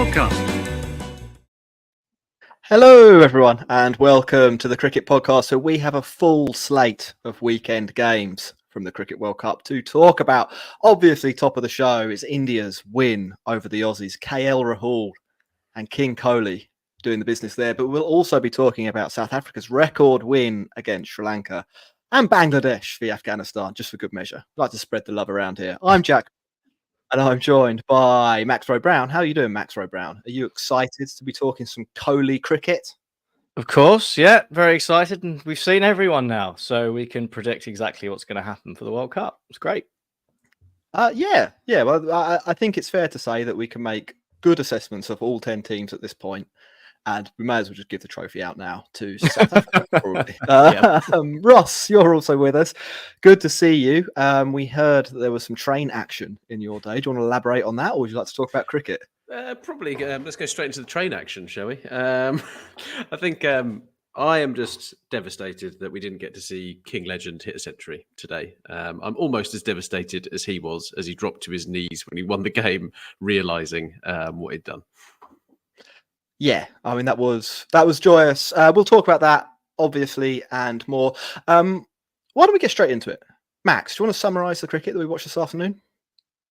Podcast. Hello, everyone, and welcome to the Cricket Podcast. So we have a full slate of weekend games from the Cricket World Cup to talk about. Obviously, top of the show is India's win over the Aussies. KL Rahul and King Kohli doing the business there. But we'll also be talking about South Africa's record win against Sri Lanka and Bangladesh v Afghanistan, just for good measure. I'd like to spread the love around here. I'm Jack. And I'm joined by Max Rowe Brown. How are you doing, Max Rowe Brown? Are you excited to be talking some Kohli cricket? Of course, yeah, very excited. And we've seen everyone now, so we can predict exactly what's going to happen for the World Cup. It's great. Yeah. Well, I think it's fair to say that we can make good assessments of all 10 teams at this point. And we may as well just give the trophy out now to South Africa, probably. Ross, you're also with us. Good to see you. We heard that there was some train action in your day. Do you want to elaborate on that, or would you like to talk about cricket? Probably. Let's go straight into the train action, shall we? I think I am just devastated that we didn't get to see King Legend hit a century today. I'm almost as devastated as he was as he dropped to his knees when he won the game, realising what he'd done. Yeah, I mean, that was joyous. We'll talk about that, obviously, and more. Why don't we get straight into it? Max, do you want to summarise the cricket that we watched this afternoon?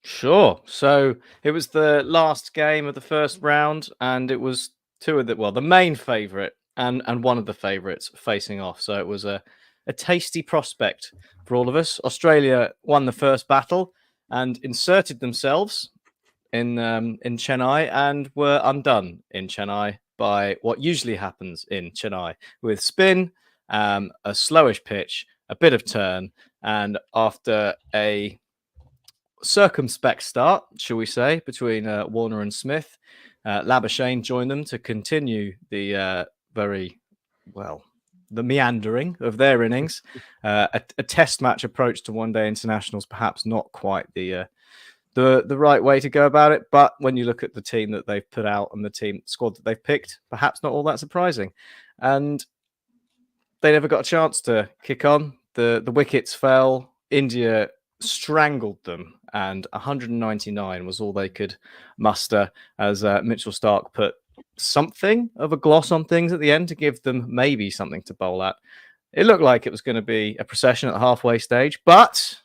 Sure. So it was the last game of the first round, and it was two of the main favourite and one of the favourites facing off. So it was a tasty prospect for all of us. Australia won the first battle and inserted themselves in Chennai and were undone in Chennai by what usually happens in Chennai with spin, a slowish pitch, a bit of turn, and after a circumspect start, shall we say, between Warner and Smith, Labuschagne joined them to continue the the meandering of their innings. A test match approach to one-day internationals, perhaps not quite the right way to go about it, but when you look at the team that they've put out and the team squad that they've picked, perhaps not all that surprising. And they never got a chance to kick on. The wickets fell. India strangled them, and 199 was all they could muster as Mitchell Starc put something of a gloss on things at the end to give them maybe something to bowl at. It looked like it was going to be a procession at the halfway stage, but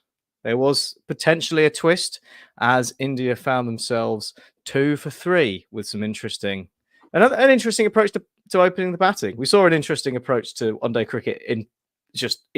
there was potentially a twist as India found themselves 2 for 3 with some interesting approach to opening the batting. We saw an interesting approach to one-day cricket in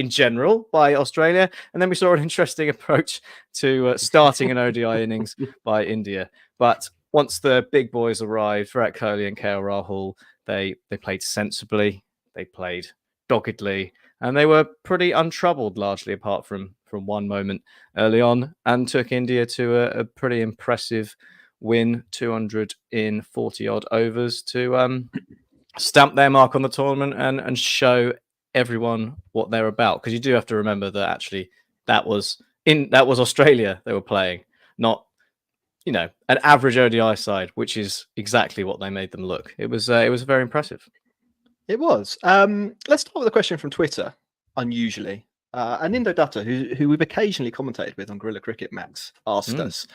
general by Australia, and then we saw an interesting approach to starting an ODI innings by India. But once the big boys arrived, Virat Kolhi and KL Rahul, they played sensibly, they played doggedly, and they were pretty untroubled, largely apart from one moment early on, and took India to a pretty impressive win, 240 odd overs, to stamp their mark on the tournament and show everyone what they're about. Because you do have to remember that actually that was Australia they were playing, not an average ODI side, which is exactly what they made them look. It was very impressive. It was. Let's start with a question from Twitter. Unusually, Anindo Dutta, who we've occasionally commentated with on Guerrilla Cricket, Max, asked us,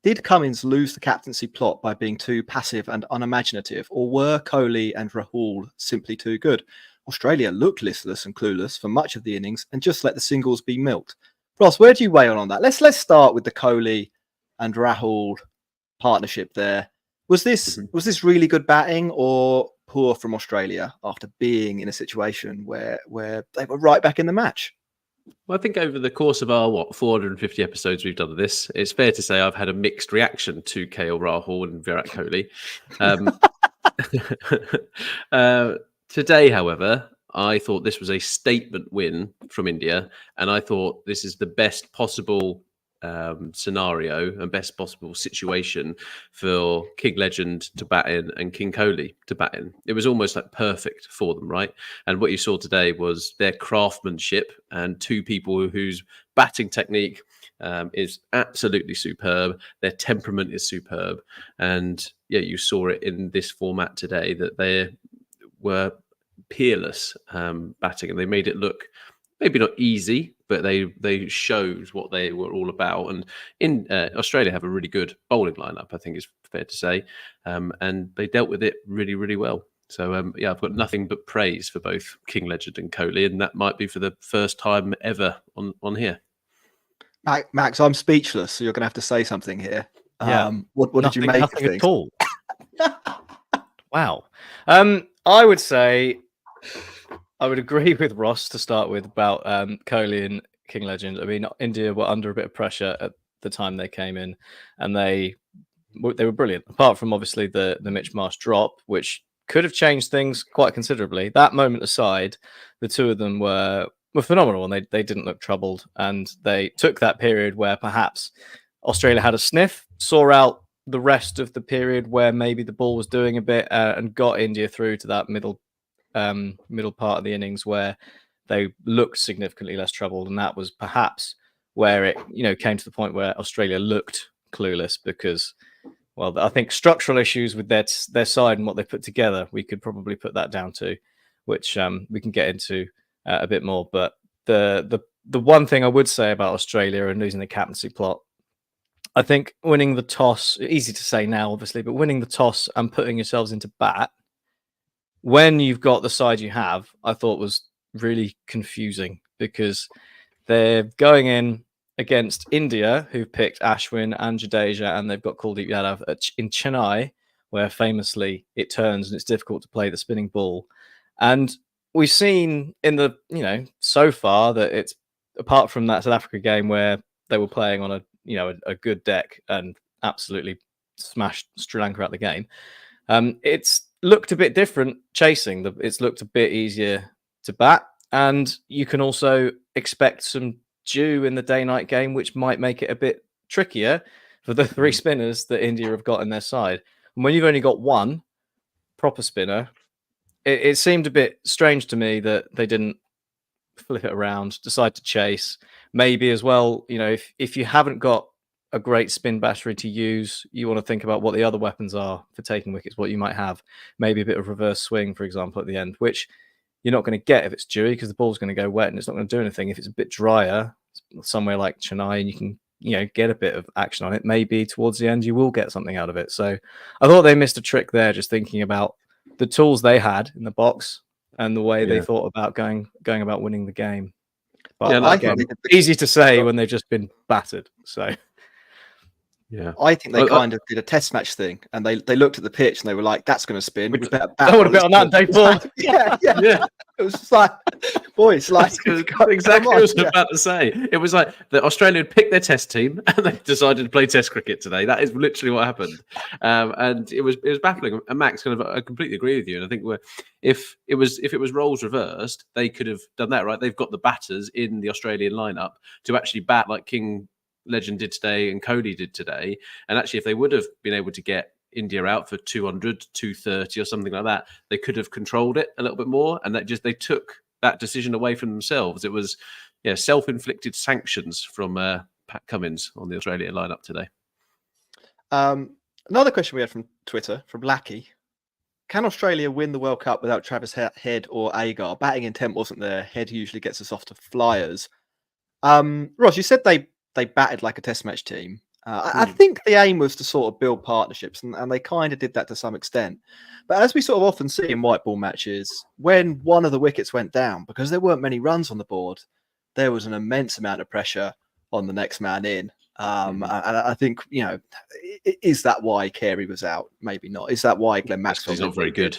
did Cummins lose the captaincy plot by being too passive and unimaginative, or were Kohli and Rahul simply too good? Australia looked listless and clueless for much of the innings and just let the singles be milked. Ross, where do you weigh on that? Let's start with the Kohli and Rahul partnership there. Was this really good batting or poor from Australia after being in a situation where they were right back in the match? Well, I think over the course of our 450 episodes we've done of this, it's fair to say I've had a mixed reaction to KL Rahul and Virat Kolhi. Today, however, I thought this was a statement win from India, and I thought this is the best possible scenario and best possible situation for King Legend to bat in and King Kohli to bat in. It was almost like perfect for them, right? And what you saw today was their craftsmanship and two people whose batting technique is absolutely superb. Their temperament is superb. And yeah, you saw it in this format today that they were peerless batting, and they made it look maybe not easy, but they showed what they were all about. And in Australia have a really good bowling lineup, I think it's fair to say, and they dealt with it really, really well. So yeah, I've got nothing but praise for both King Legend and Kohli, and that might be for the first time ever on here. Max, I'm speechless, so you're going to have to say something here. Yeah. What did you make of nothing things? at all. Wow. I would say I would agree with Ross to start with about Kohli and King Legend. I mean, India were under a bit of pressure at the time they came in, and they were brilliant. Apart from obviously the Mitch Marsh drop, which could have changed things quite considerably. That moment aside, the two of them were phenomenal, and they didn't look troubled, and they took that period where perhaps Australia had a sniff, saw out the rest of the period where maybe the ball was doing a bit, and got India through to that middle part of the innings where they looked significantly less troubled, and that was perhaps where it came to the point where Australia looked clueless because, well, I think structural issues with their side and what they put together, we could probably put that down to, which we can get into a bit more. But the one thing I would say about Australia and losing the captaincy plot, I think winning the toss, easy to say now, obviously, but winning the toss and putting yourselves into bat when you've got the side you have, I thought was really confusing because they're going in against India, who picked Ashwin and Jadeja, and they've got Kuldeep Yadav in Chennai, where famously it turns and it's difficult to play the spinning ball. And we've seen in the, so far that it's, apart from that South Africa game where they were playing on a good deck and absolutely smashed Sri Lanka out the game, it's looked a bit different chasing. It's looked a bit easier to bat, and you can also expect some dew in the day-night game, which might make it a bit trickier for the three spinners that India have got in their side. And when you've only got one proper spinner, it seemed a bit strange to me that they didn't flip it around, decide to chase. Maybe as well, if you haven't got a great spin battery to use, you want to think about what the other weapons are for taking wickets, what you might have. Maybe a bit of reverse swing, for example, at the end, which you're not going to get if it's dewy because the ball's going to go wet and it's not going to do anything. If it's a bit drier, somewhere like Chennai, and you can get a bit of action on it, maybe towards the end you will get something out of it. So I thought they missed a trick there, just thinking about the tools they had in the box and the way they thought about going about winning the game. But again, easy to say when they've just been battered. So yeah, I think they kind of did a test match thing, and they looked at the pitch and they were like, "That's going to spin. We better bat." I would have been on that day four. yeah. It was just like, boys, like exactly what I was about to say. It was like the Australia had picked their test team and they decided to play Test cricket today. That is literally what happened, and it was baffling. And Max, I completely agree with you. And I think if it was roles reversed, they could have done that, right? They've got the batters in the Australian lineup to actually bat like King Legend did today and Kohli did today. And actually, if they would have been able to get India out for 200, 230 or something like that, they could have controlled it a little bit more. And they took that decision away from themselves. It was self-inflicted sanctions from Pat Cummins on the Australian lineup today. Another question we had from Twitter from Lackey: can Australia win the World Cup without Travis Head or Agar? Batting intent wasn't there. Head usually gets us off to flyers. Ross, you said they batted like a test match team. I think the aim was to sort of build partnerships, and they kind of did that to some extent. But as we sort of often see in white ball matches, when one of the wickets went down, because there weren't many runs on the board, there was an immense amount of pressure on the next man in. And I think, is that why Carey was out? Maybe not. Is that why Glenn Maxwell? He's not very good.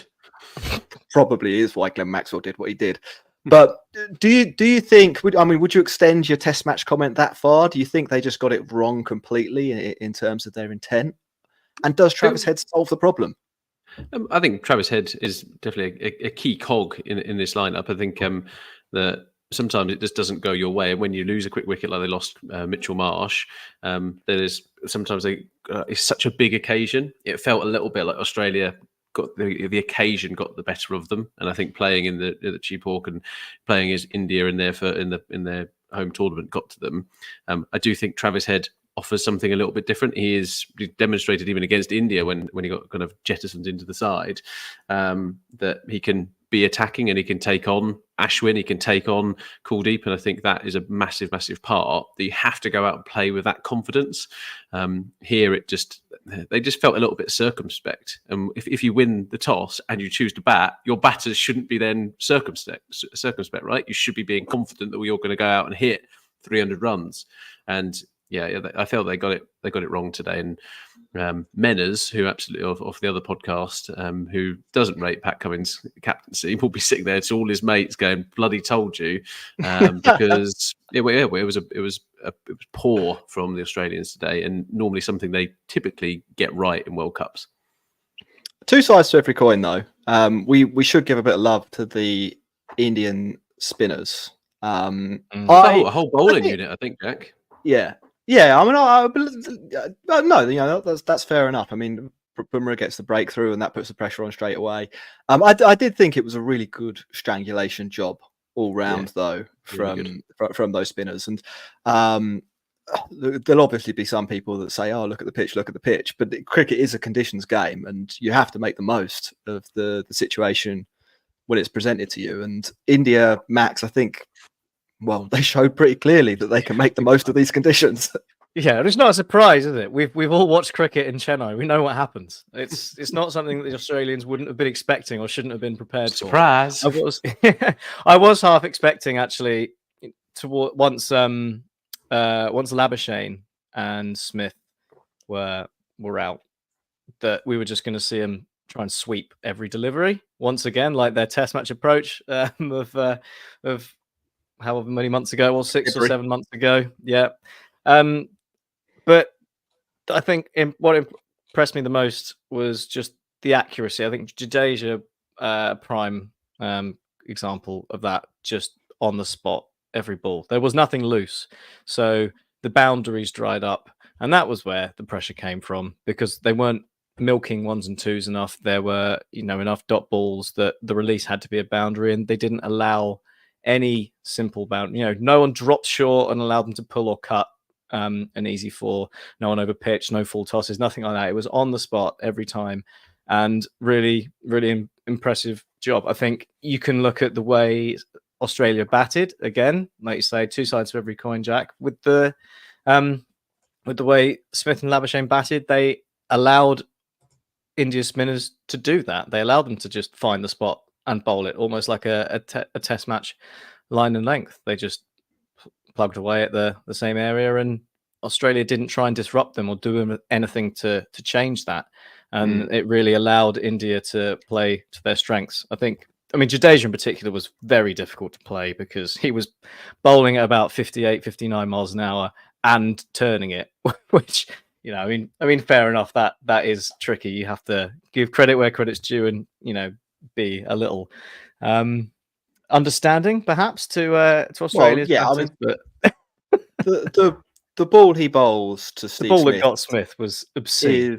Probably is why Glenn Maxwell did what he did. But do you think? Would you extend your test match comment that far? Do you think they just got it wrong completely in terms of their intent? And does Travis Head solve the problem? I think Travis Head is definitely a key cog in this lineup. I think that sometimes it just doesn't go your way, and when you lose a quick wicket like they lost Mitchell Marsh, it's such a big occasion. It felt a little bit like Australia got the occasion got the better of them, and I think playing in the Cheap Hawk and playing as India in their home tournament got to them. I do think Travis Head offers something a little bit different. He demonstrated even against India when he got kind of jettisoned into the side, that he can be attacking and he can take on Ashwin, he can take on Kuldeep, and I think that is a massive, massive part that you have to go out and play with that confidence. Here, they just felt a little bit circumspect. And if you win the toss and you choose to bat, your batters shouldn't be then circumspect, right? You should be being confident that you're going to go out and hit 300 runs. And yeah, I felt they got it wrong today. And Menners, who absolutely off the other podcast, who doesn't rate Pat Cummins' captaincy, will be sitting there to all his mates going, "Bloody told you," because it was poor from the Australians today, and normally something they typically get right in World Cups. Two sides to every coin, though. We should give a bit of love to the Indian spinners. A whole bowling unit, I think, Jack. Yeah. Yeah, I mean, no, that's fair enough. I mean, Bumrah gets the breakthrough, and that puts the pressure on straight away. I did think it was a really good strangulation job all round, though, from those spinners. And there'll obviously be some people that say, "Oh, look at the pitch." But cricket is a conditions game, and you have to make the most of the situation when it's presented to you. And India, Max, I think, well, they showed pretty clearly that they can make the most of these conditions. Yeah, it's not a surprise, is it? We've all watched cricket in Chennai. We know what happons. It's not something that the Australians wouldn't have been expecting or shouldn't have been prepared for. Surprise! I was half expecting actually once Labuschagne and Smith were out, that we were just going to see them try and sweep every delivery once again, like their Test match approach of however many months ago, or 6 or 7 months ago. Yeah. But I think what impressed me the most was just the accuracy. I think Jadeja, prime example of that, just on the spot, every ball. There was nothing loose. So the boundaries dried up. And that was where the pressure came from, because they weren't milking ones and twos enough. There were, enough dot balls that the release had to be a boundary, and they didn't allow any simple boundary. No one dropped short and allowed them to pull or cut an easy four. No one over pitch, no full tosses, nothing like that. It was on the spot every time, and really, really impressive job. I think you can look at the way Australia batted again, like you say, two sides of every coin, Jack. With the way Smith and Labuschagne batted, they allowed India's spinners to do that. They allowed them to just find the spot and bowl it, almost like a test match line and length. They just plugged away at the same area, and Australia didn't try and disrupt them or do anything to change that. And it really allowed India to play to their strengths. I mean, Jadeja in particular was very difficult to play, because he was bowling at about 58, 59 miles an hour and turning it, which, I mean, fair enough. That is tricky. You have to give credit where credit's due, and, be a little understanding, perhaps, to Australia's batters, but the ball he bowls to Steve Smith, that got Smith was obscene.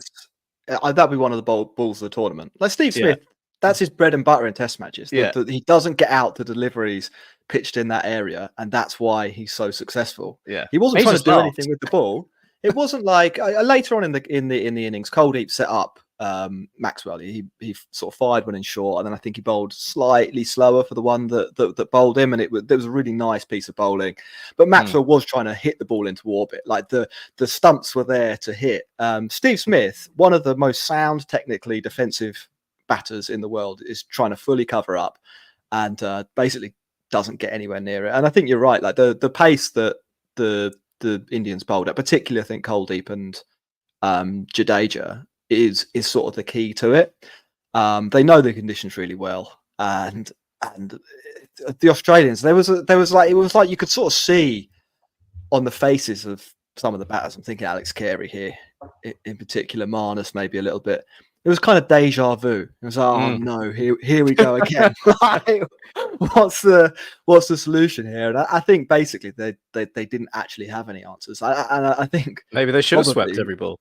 That'd be one of the balls of the tournament. Like Steve Smith, that's his bread and butter in Test matches. He doesn't get out the deliveries pitched in that area, and that's why he's so successful. Yeah, he wasn't trying to do anything with the ball. It wasn't like later on in the innings, Kuldeep set up Maxwell. He sort of fired one in short, and then I think he bowled slightly slower for the one that bowled him, and there was a really nice piece of bowling. But Maxwell was trying to hit the ball into orbit. Like the stumps were there to hit. Steve Smith, one of the most sound, technically defensive batters in the world, is trying to fully cover up, and basically doesn't get anywhere near it. And I think you're right. Like the pace that the Indians bowled at, particularly I think Kuldeep and Jadeja, is sort of the key to it. They know the conditions really well, and the Australians, it was like you could sort of see on the faces of some of the batters. I'm thinking Alex Carey here in particular, Marnus maybe a little bit. It was kind of deja vu. It was like, oh no, here we go again. What's the solution here? And I think basically they didn't actually have any answers. I think maybe they should have swept every ball.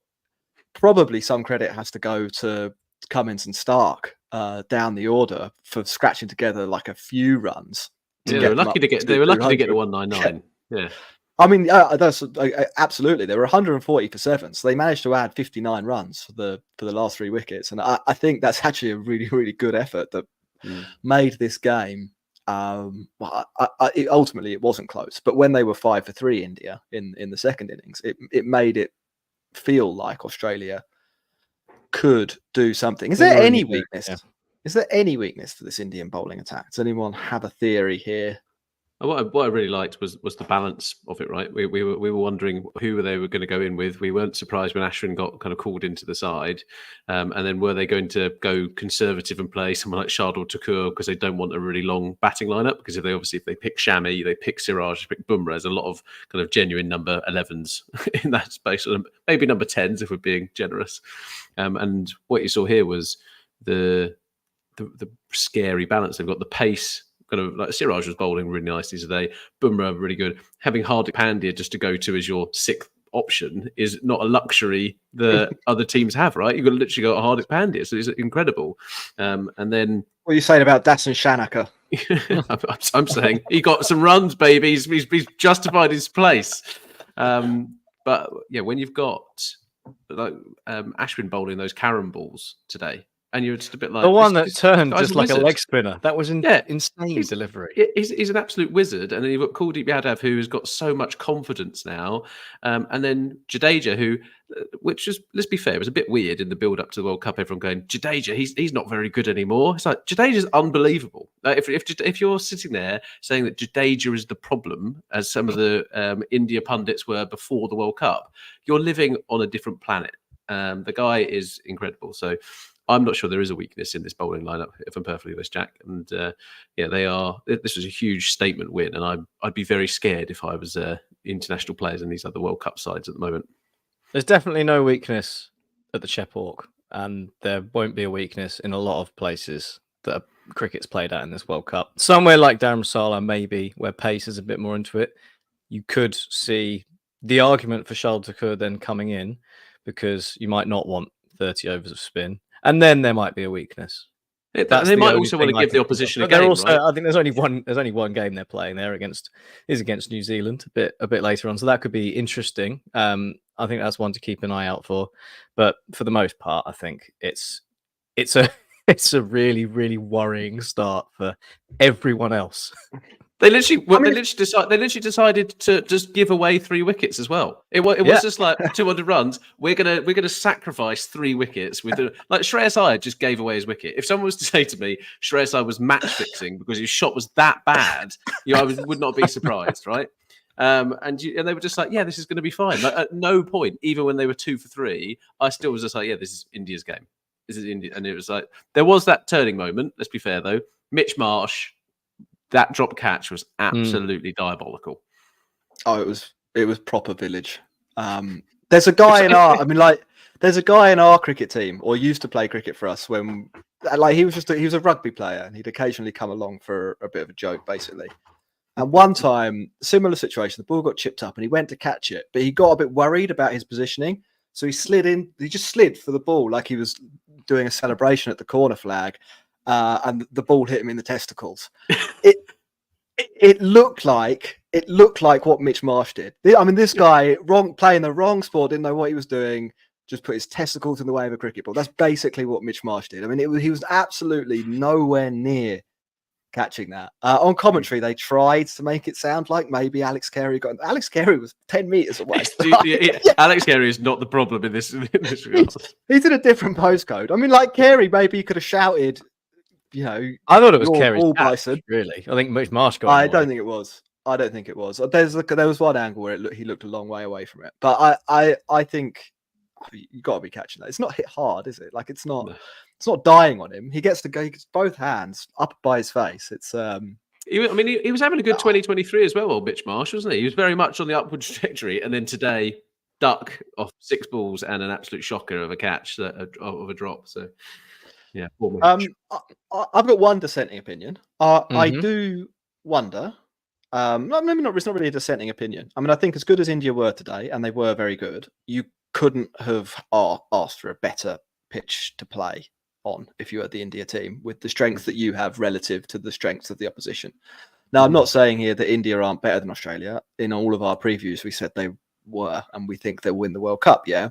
Probably some credit has to go to Cummins and Stark down the order for scratching together like a few runs. They were lucky to get the 199. Yeah. I mean, that's absolutely. They were 140 for 7, so they managed to add 59 runs for the last 3 wickets, and I think that's actually a really, really good effort that made this game Ultimately it wasn't close, but when they were 5 for 3 India in the second innings, it made it feel like Australia could do something. Is there any weakness? Yeah. Is there any weakness to this Indian bowling attack? Does anyone have a theory here? What I really liked was the balance of it, right? We were wondering who they were going to go in with. We weren't surprised when Ashwin got kind of called into the side. And then were they going to go conservative and play someone like Shardul Thakur because they don't want a really long batting lineup? Because if they pick Shami, they pick Siraj, they pick Bumrah, there's a lot of kind of genuine number 11s in that space, maybe number 10s if we're being generous. And what you saw here was the scary balance. They've got the pace. Kind of like Siraj was bowling really nicely today. Bumrah really good. Having Hardik Pandya just to go to as your 6th option is not a luxury that other teams have, right? You've got to literally go Hardik Pandya, so it's incredible. And then what are you saying about Dasan Shanaka? I'm saying he got some runs, baby. He's justified his place. But yeah, when you've got like Ashwin bowling those Karen balls today. And you're just a bit like the one that turned just like wizard. A leg spinner. That was insane delivery. He's an absolute wizard. And then you've got Kuldeep Yadav, who has got so much confidence now. And then Jadeja, who, which is, let's be fair, it was a bit weird in the build up to the World Cup. Everyone going, Jadeja, he's not very good anymore. It's like Jadeja's unbelievable. If you're sitting there saying that Jadeja is the problem, as some of the India pundits were before the World Cup, you're living on a different planet. The guy is incredible. So I'm not sure there is a weakness in this bowling lineup, if I'm perfectly honest, Jack. And they are. This was a huge statement win, and I'd be very scared if I was international players in these other World Cup sides at the moment. There's definitely no weakness at the Chepauk, and there won't be a weakness in a lot of places that cricket's played at in this World Cup. Somewhere like Dharamsala, maybe, where pace is a bit more into it, you could see the argument for Shardul Thakur then coming in, because you might not want 30 overs of spin. And then there might be a weakness. They might also want to give the opposition a game. Also, right? I think there's only one game they're playing there against New Zealand a bit later on, so that could be interesting. I think that's one to keep an eye out for. But for the most part, I think it's a really, really worrying start for everyone else. They literally decided to just give away 3 wickets as well. It was just like 200 runs. We're gonna sacrifice 3 wickets with like Shreyas Iyer just gave away his wicket. If someone was to say to me Shreyas Iyer was match fixing because his shot was that bad, I would not be surprised, right? And they were just like, yeah, this is going to be fine. Like, at no point, even when they were 2 for 3, I still was just like, yeah, this is India's game. This is India, and it was like there was that turning moment. Let's be fair though, Mitch Marsh. That drop catch was absolutely diabolical. Oh, it was proper village. There's a guy there's a guy in our cricket team, or used to play cricket for us when, like, he was a rugby player, and he'd occasionally come along for a bit of a joke, basically. And one time, similar situation, the ball got chipped up, and he went to catch it, but he got a bit worried about his positioning, so he slid in. He just slid for the ball like he was doing a celebration at the corner flag. And the ball hit him in the testicles. It looked like what Mitch Marsh did. I mean, this guy playing the wrong sport, didn't know what he was doing, just put his testicles in the way of a cricket ball. That's basically what Mitch Marsh did. I mean, he was absolutely nowhere near catching that. On commentary, they tried to make it sound like maybe Alex Carey was 10 meters away. Alex Carey is not the problem in this regard. He's in a different postcode. I mean, like Carey, maybe he could have shouted. I thought it was Carey's catch, really. I think Mitch Marsh got. I don't think it was. There was one angle where he looked a long way away from it, but I think you got to be catching that. It's not hit hard, is it? Like it's not dying on him. He gets to go. He gets both hands up by his face. It's he was having a good 2023 as well, old Mitch Marsh, wasn't he? He was very much on the upward trajectory, and then today duck off 6 balls and an absolute shocker of a catch of a drop. So. Yeah. I've got one dissenting opinion. I do wonder. It's not really a dissenting opinion. I mean, I think as good as India were today, and they were very good, you couldn't have asked for a better pitch to play on if you were the India team with the strength that you have relative to the strengths of the opposition. Now, I'm not saying here that India aren't better than Australia. In all of our previews, we said they were, and we think they'll win the World Cup. Yeah,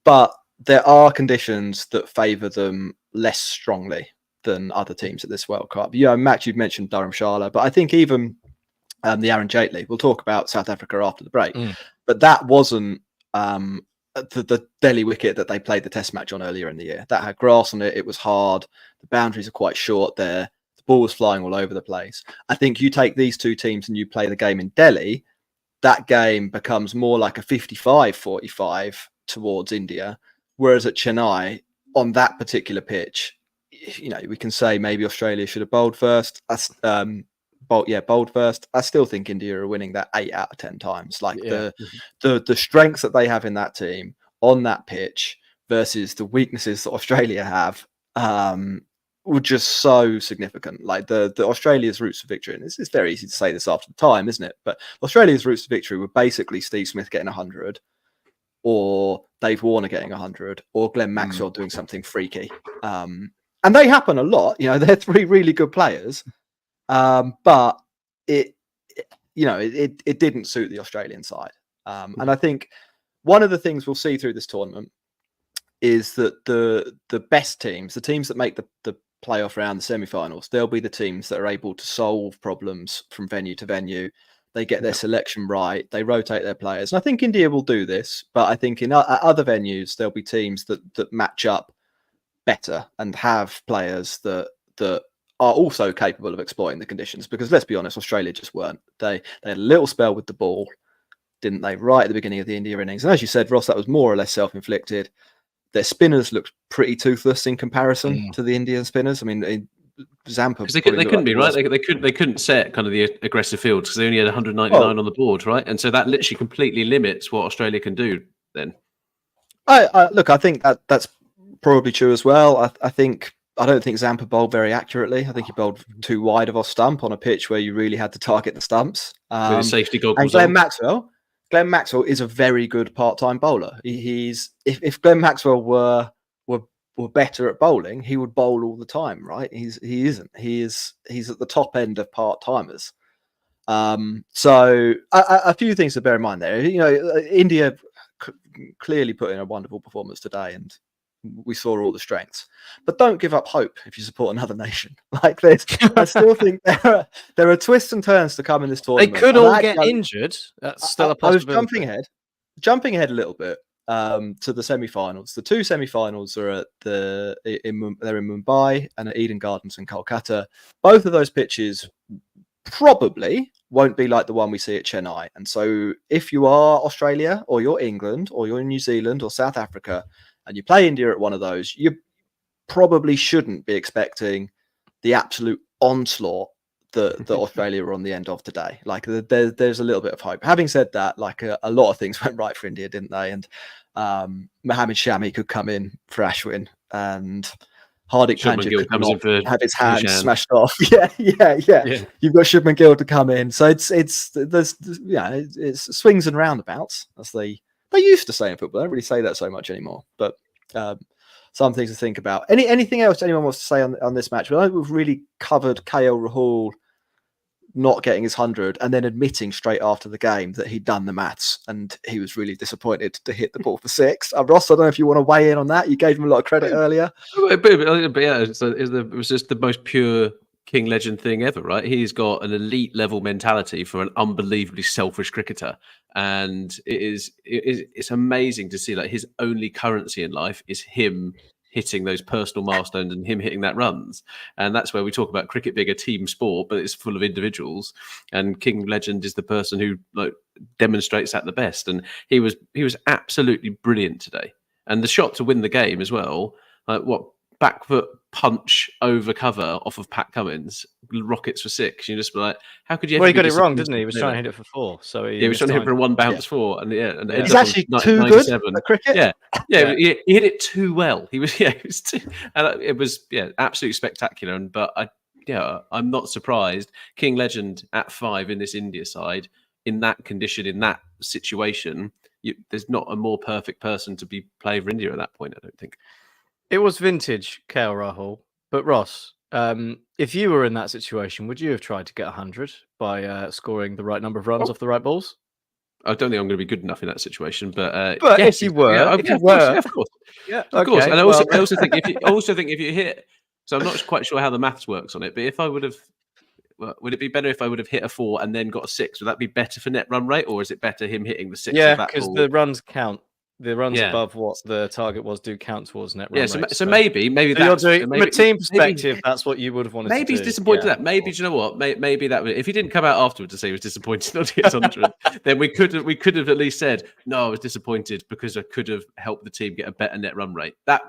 but there are conditions that favour them less strongly than other teams at this World Cup. Max, you've mentioned Dharamshala, but I think even the Aaron Jaitley, we'll talk about South Africa after the break, but that wasn't the Delhi wicket that they played the test match on earlier in the year. That had grass on it. It was hard. The boundaries are quite short there. The ball was flying all over the place. I think you take these two teams and you play the game in Delhi, that game becomes more like a 55-45 towards India. Whereas at Chennai, on that particular pitch, we can say maybe Australia should have bowled first. Bowled first. I still think India are winning that 8 out of 10 times. Like the strengths that they have in that team on that pitch versus the weaknesses that Australia have were just so significant. Like the Australia's routes to victory, and it's very easy to say this after the time, isn't it? But Australia's routes to victory were basically Steve Smith getting 100, or Dave Warner getting 100, or Glenn Maxwell doing something freaky. And they happen a lot. They're 3 really good players. But it didn't suit the Australian side. And I think one of the things we'll see through this tournament is that the best teams, the teams that make the playoff round, the semi-finals, they'll be the teams that are able to solve problems from venue to venue. They get their selection right. They rotate their players. And I think India will do this, but I think at other venues, there'll be teams that match up better and have players that are also capable of exploiting the conditions, because let's be honest, Australia just weren't. They had a little spell with the ball, didn't they, right at the beginning of the India innings. And as you said, Ross, that was more or less self-inflicted. Their spinners looked pretty toothless in comparison to the Indian spinners. I mean, Zampa, because they couldn't be right. They couldn't set kind of the aggressive fields because they only had 199 on the board, right? And so that literally completely limits what Australia can do. Then, I think that's probably true as well. I don't think Zampa bowled very accurately. I think he bowled too wide of off stump on a pitch where you really had to target the stumps. With his safety goggles and Glenn Maxwell is a very good part-time bowler. If Glenn Maxwell were better at bowling, he would bowl all the time, right? He isn't. He's at the top end of part-timers. So a few things to bear in mind there. India clearly put in a wonderful performance today, and we saw all the strengths. But don't give up hope if you support another nation like this. I still think there are twists and turns to come in this tournament. They could all get injured. That's still a possibility. I was jumping ahead a little bit to the semi-finals. The 2 semi-finals are they're in Mumbai and at Eden Gardens in Kolkata. Both of those pitches probably won't be like the one we see at Chennai. And so if you are Australia or you're England or you're New Zealand or South Africa and you play India at one of those, you probably shouldn't be expecting the absolute onslaught that Australia were on the end of today. Like there's a little bit of hope. Having said that, like a lot of things went right for India, didn't they? And Mohammed Shami could come in for Ashwin, and Hardik Pandya could not have his hand smashed off. Yeah. You've got Shubman Gill to come in, so it's swings and roundabouts, as they used to say in football. They don't really say that so much anymore, but some things to think about. Anything else anyone wants to say on this match? Well, I think we've really covered KL Rahul not getting his 100 and then admitting straight after the game that he'd done the maths and he was really disappointed to hit the ball for 6. Ross, I don't know if you want to weigh in on that. You gave him a lot of credit earlier. But yeah, it was just the most pure King legend thing ever, right? He's got an elite level mentality for an unbelievably selfish cricketer, and it's amazing to see like his only currency in life is him hitting those personal milestones and him hitting that runs. And that's where we talk about cricket being a team sport, but it's full of individuals, and King legend is the person who like demonstrates that the best. And he was absolutely brilliant today, and the shot to win the game as well, like back foot punch over cover off of Pat Cummins, rockets for 6. You just be like, how could you? Well, he got it wrong, didn't he? He was trying to hit it for 4. So he was trying to hit it for a 1 bounce 4, and he's actually too good at cricket. Yeah. He hit it too well. He was and it was absolutely spectacular. But I'm not surprised. King legend at 5 in this India side, in that condition, in that situation, there's not a more perfect person to be playing for India at that point, I don't think. It was vintage KL Rahul. But Ross, if you were in that situation, would you have tried to get 100 by scoring the right number of runs off the right balls? I don't think I'm going to be good enough in that situation, but yes, if you were, of course. And I also think if you hit So I'm not quite sure how the maths works on it. But if I would have, would it be better if I would have hit a 4 and then got a 6? Would that be better for net run rate, or is it better him hitting the 6? Yeah, of that because ball? the runs count. The runs Yeah. above what the target was do count towards net run Yeah, rate. so maybe So that's you're doing, maybe, from a team maybe- perspective, that's what you would have wanted to do. Maybe he's disappointed Yeah. that. Maybe, do you know what? Maybe that if he didn't come out afterwards to say he was disappointed not to hit 100, then we could have at least said, no, I was disappointed because I could have helped the team get a better net run rate. That's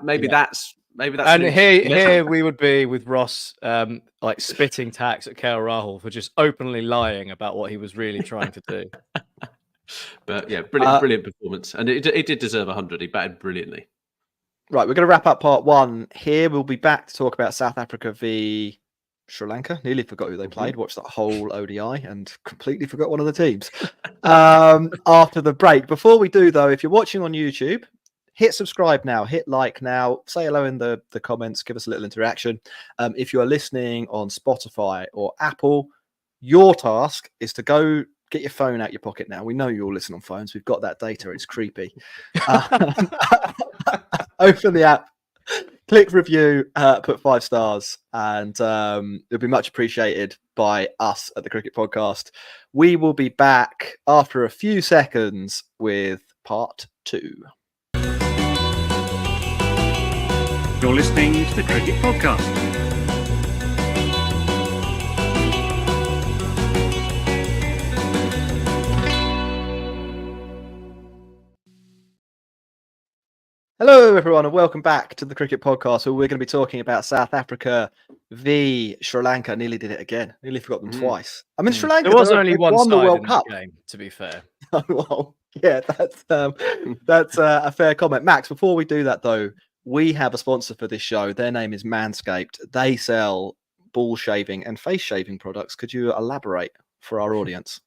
And here we would be with Ross like spitting tax at KL Rahul for just openly lying about what he was really trying to do. But yeah, brilliant performance, and it did deserve 100. He batted brilliantly. Right, we're going to wrap up part 1 here. We'll be back to talk about South Africa v Sri Lanka. Nearly forgot who they played. Watched that whole ODI and completely forgot one of the teams after the break. Before we do, though, if you're watching on YouTube, hit subscribe now, hit like now, say hello in the comments, give us a little interaction. If you are listening on Spotify or Apple, your task is to go get your phone out your pocket now. We know you all listen on phones. We've got that data. It's creepy. Open the app, click review, put 5 stars, and it'll be much appreciated by us at the Cricket Podcast. We will be back after a few seconds with part 2. You're listening to the Cricket Podcast. Hello, everyone, and welcome back to the Cricket Podcast, where we're going to be talking about South Africa v Sri Lanka. Nearly did it again. Nearly forgot them twice. I mean, Sri Lanka There was only one won the side World in Cup. this game, to be fair. Well, yeah, that's a fair comment. Max, before we do that, though, we have a sponsor for this show. Their name is Manscaped. They sell ball shaving and face shaving products. Could you elaborate for our audience?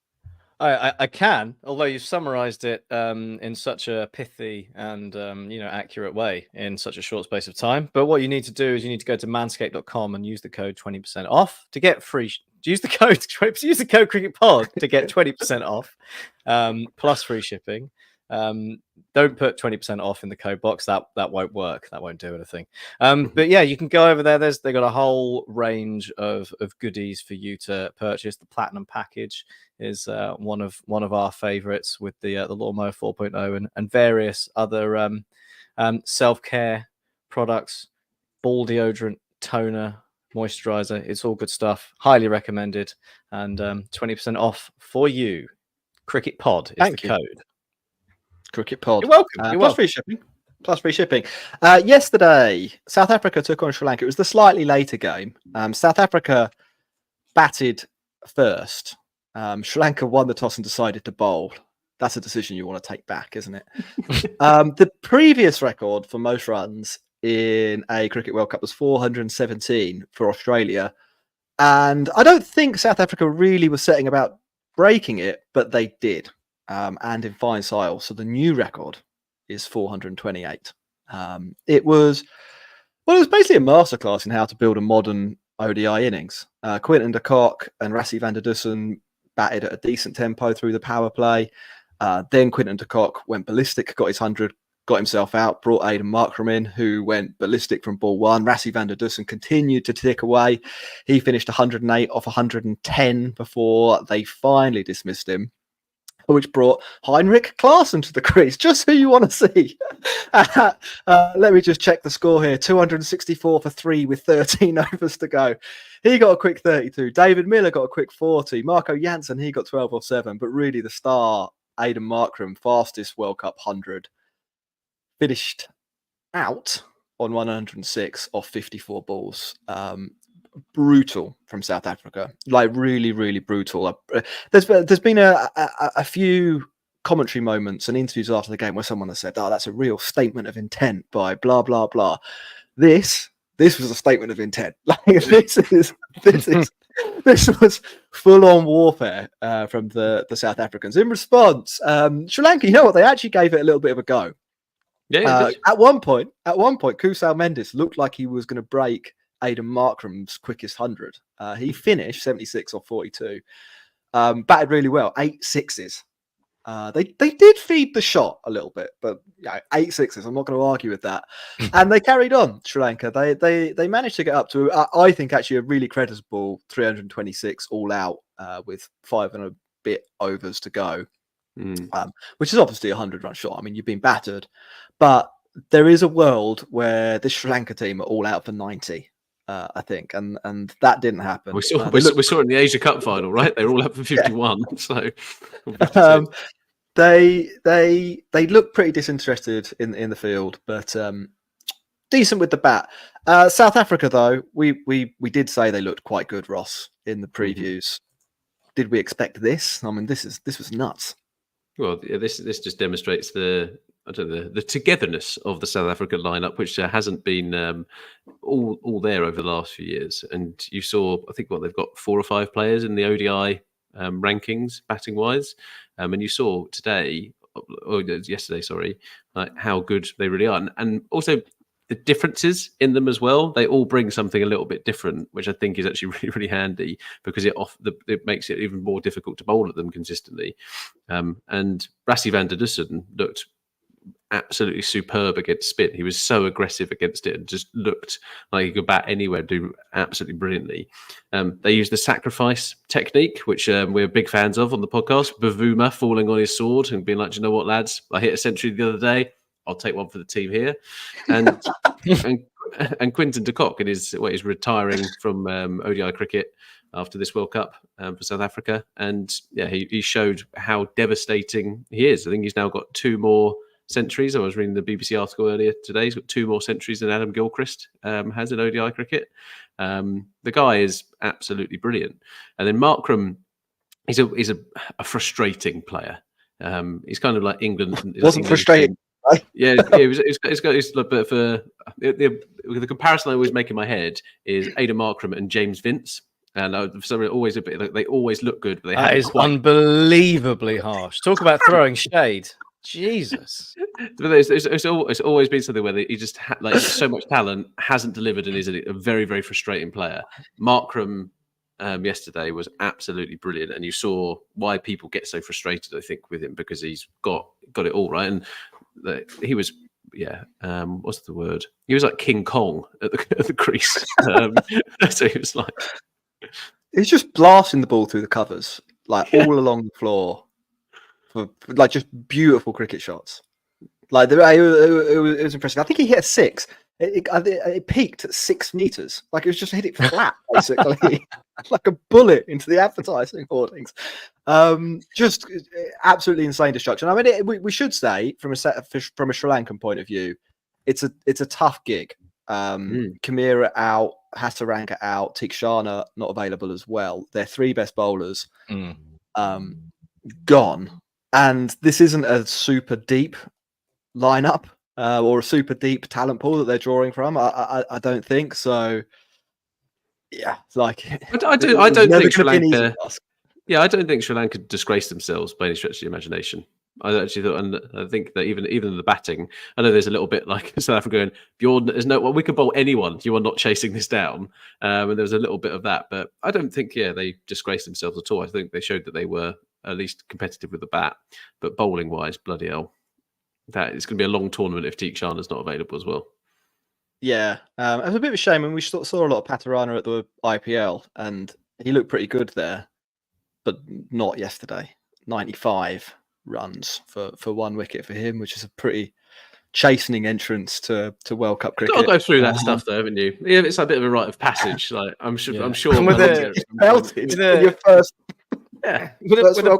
I can, although you've summarized it in such a pithy and accurate way in such a short space of time. But what you need to do is you need to go to manscaped.com and use the code 20% off to get free. Use the code CricketPod to get 20% off plus free shipping. Don't put 20% off in the code box. That won't work. That won't do anything. But yeah, you can go over there. They got a whole range of goodies for you to purchase. The Platinum package is one of our favorites, with the Lawnmower 4.0 and various other self-care products, ball deodorant, toner, moisturizer. It's all good stuff. Highly recommended. And 20% off for you. Cricket Pod is the code. Cricket Pod. You're welcome. Plus free shipping. Plus free shipping. Yesterday, South Africa took on Sri Lanka. It was the slightly later game. South Africa batted first. Sri Lanka won the toss and decided to bowl. That's a decision you want to take back, isn't it? The previous record for most runs in a Cricket World Cup was 417 for Australia. And I don't think South Africa really was setting about breaking it, but they did. And in fine style. So the new record is 428. It was basically a masterclass in how to build a modern ODI innings. Quinton de Kock and Rassie van der Dussen batted at a decent tempo through the power play. Then Quinton de Kock went ballistic, got his 100, got himself out, brought Aiden Markram in, who went ballistic from ball 1. Rassie van der Dussen continued to tick away. He finished 108 off 110 before they finally dismissed him, which brought Heinrich Klaasen to the crease. Just who you want to see. Let me just check the score here. 264 for 3 with 13 overs to go. He got a quick 32. David Miller got a quick 40. Marco Jansen, he got 12 off 7. But really the star, Aiden Markram, fastest World Cup 100, finished out on 106 off 54 balls. Brutal from South Africa, like really, really brutal. There's been a few commentary moments and interviews after the game where someone has said, "Oh, that's a real statement of intent by blah blah blah." This was a statement of intent. Like this was full on warfare from the South Africans. In response, Sri Lanka, you know what? They actually gave it a little bit of a go. Yeah. At one point, Kusal Mendes looked like he was going to break Aiden Markram's quickest 100. He finished 76 or 42. Batted really well, 8 sixes. They did feed the shot a little bit, but 8 sixes. I'm not going to argue with that. And they carried on. Sri Lanka. They managed to get up to I think actually a really creditable 326 all out with 5 and a bit overs to go, which is obviously a 100-run shot. I mean, you've been battered, but there is a world where this Sri Lanka team are all out for 90. I think, and that didn't happen. We saw it in the Asia Cup final, right? They were all up for 51. So they look pretty disinterested in the field, but decent with the bat. South Africa, though, we did say they looked quite good, Ross, in the previews. Did we expect this? I mean, this was nuts. Well, yeah, this just demonstrates the togetherness of the South African lineup, which hasn't been all there over the last few years. And you saw, I think, they've got 4 or 5 players in the ODI rankings, batting wise, and you saw yesterday, sorry, how good they really are, and also the differences in them as well. They all bring something a little bit different, which I think is actually really, really handy because it makes it even more difficult to bowl at them consistently. And Rassie van der Dussen looked absolutely superb against spin. He was so aggressive against it and just looked like he could bat anywhere, do absolutely brilliantly. They used the sacrifice technique, which we're big fans of on the podcast. Bavuma falling on his sword and being like, "Do you know what, lads? I hit a century the other day. I'll take one for the team here." And and Quinton de Kock he's retiring from ODI cricket after this World Cup for South Africa. And yeah, he showed how devastating he is. I think he's now got 2 more centuries. I was reading the BBC article earlier today. He's got 2 more centuries than Adam Gilchrist has in ODI cricket. The guy is absolutely brilliant. And then Markram, he's a frustrating player. He's kind of like England. Wasn't frustrating. Right? Yeah, it's got. But for the comparison I always make in my head is Aidan Markram and James Vince. And for some reason, always a bit. They always look good, but they that is unbelievably harsh. Talk about throwing shade. Jesus. But it's always been something where he just so much talent, hasn't delivered, and is a very, very frustrating player. Markram yesterday was absolutely brilliant, and you saw why people get so frustrated, I think, with him, because he's got it all right. And he was, what's the word? He was like King Kong at the crease. So he was like, he's just blasting the ball through the covers, like all along the floor. For like just beautiful cricket shots. Like it was impressive. I think he hit a 6. It peaked at 6 meters. Like it was just hit it flat, basically, like a bullet into the advertising hoardings. Just absolutely insane destruction. I mean, we should say from a Sri Lankan point of view, it's a tough gig. Kamira out, Hasaranga out, Tikshana not available as well. Their 3 best bowlers gone. And this isn't a super deep lineup or a super deep talent pool that they're drawing from. I don't think so. Yeah, like I don't think Sri Lanka. Yeah, I don't think Sri Lanka disgraced themselves by any stretch of the imagination. I actually thought, and I think that even the batting, I know there's a little bit like South Africa going, we could bowl anyone. You are not chasing this down. And there was a little bit of that, but I don't think they disgraced themselves at all. I think they showed that they were at least competitive with the bat, but bowling wise, bloody hell, that it's going to be a long tournament if Tikshana's not available as well. Yeah, it was a bit of a shame, and we saw a lot of Patarana at the IPL, and he looked pretty good there, but not yesterday. 95 runs for 1 wicket for him, which is a pretty chastening entrance to World Cup cricket. You've got to go through that stuff, though, haven't you? Yeah, it's a bit of a rite of passage. Like I'm sure. With your first. Yeah, with a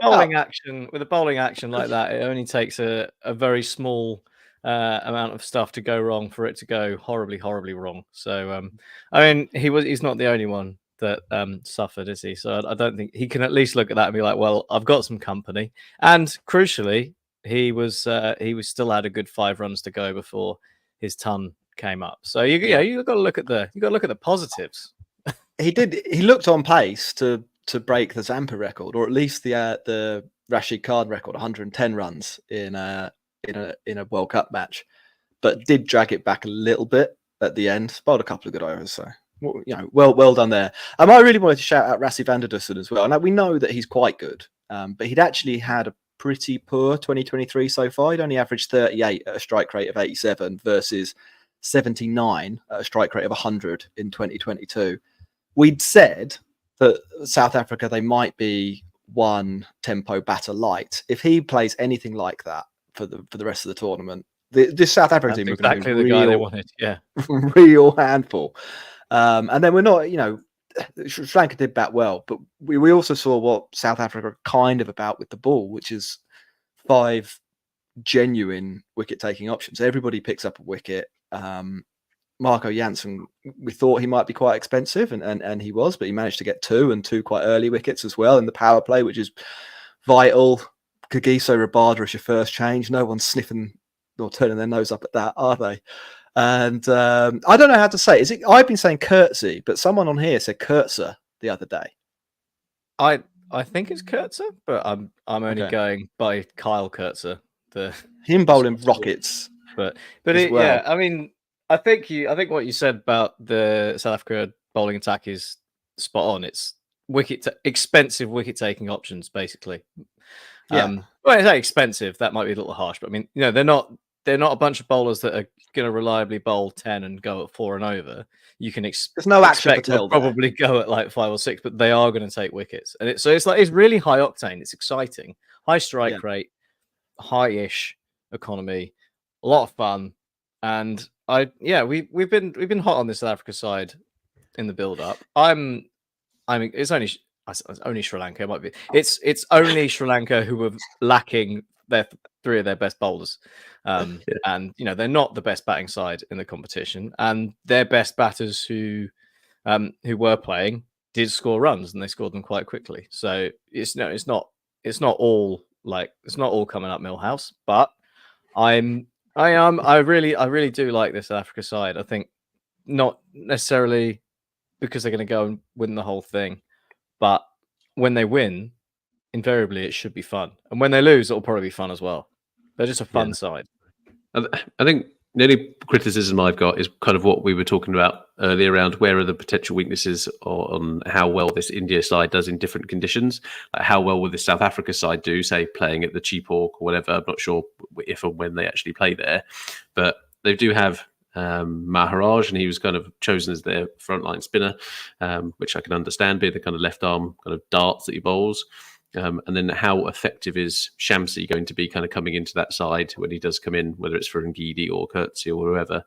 bowling action like that, it only takes a very small amount of stuff to go wrong for it to go horribly, horribly wrong. So, I mean, he's not the only one that suffered, is he? So I don't think he can at least look at that and be like, well, I've got some company. And crucially, he still had a good 5 runs to go before his ton came up. So you've got to look at the positives. He looked on pace to break the Zampa record, or at least the Rashid Khan record, 110 runs in a World Cup match, but did drag it back a little bit at the end. Bowled a couple of good overs, so well done there. I really wanted to shout out Rassie van der Dussen as well. Now we know that he's quite good, but he'd actually had pretty poor 2023 so far. He'd only averaged 38 at a strike rate of 87 versus 79 at a strike rate of 100 in 2022. We'd said that South Africa, they might be one tempo batter light. If he plays anything like that for the rest of the tournament, this South Africa team are going to be the guy they wanted. Yeah, real handful. And then we're not, Sri Lanka did bat well, but we also saw what South Africa are kind of about with the ball, which is 5 genuine wicket-taking options. Everybody picks up a wicket. Marco Jansen, we thought he might be quite expensive, and he was, but he managed to get 2 and 2 quite early wickets as well in the power play, which is vital. Kagiso Rabada is your first change. No one's sniffing or turning their nose up at that, are they? And I don't know how to say it. I've been saying curtsy, but someone on here said Kurtzer the other day. I think it's Kurtzer, but I'm only going by Kyle Kurtzer. Him bowling rockets, but well. Yeah. I mean, I think what you said about the South Africa bowling attack is spot on. It's expensive wicket taking options, basically. Yeah. Well, it's expensive. That might be a little harsh, but I mean, they're not a bunch of bowlers that are going to reliably bowl 10 and go at 4 and over. You can there's no action they'll probably go at like 5 or 6, but they are going to take wickets. And it's really high octane. It's exciting, high strike rate, high-ish economy, a lot of fun. And we've been hot on the South Africa side in the build-up. It's only Sri Lanka. It might be. It's only Sri Lanka who are lacking their 3 of their best bowlers, and they're not the best batting side in the competition. And their best batters who were playing did score runs, and they scored them quite quickly. So it's not all coming up Millhouse, but I really do like this South Africa side. I think not necessarily because they're going to go and win the whole thing, but when they win, invariably it should be fun, and when they lose, it'll probably be fun as well. They're just a fun side. I think the only criticism I've got is kind of what we were talking about earlier around where are the potential weaknesses on how well this India side does in different conditions. Like how well will the South Africa side do, say, playing at the Cheap Hawk or whatever. I'm not sure if and when they actually play there, but they do have Maharaj, and he was kind of chosen as their frontline spinner, which I can understand, being the kind of left arm kind of darts that he bowls. And then how effective is Shamsi going to be kind of coming into that side when he does come in, whether it's for Ngidi or Kurtzi or whoever.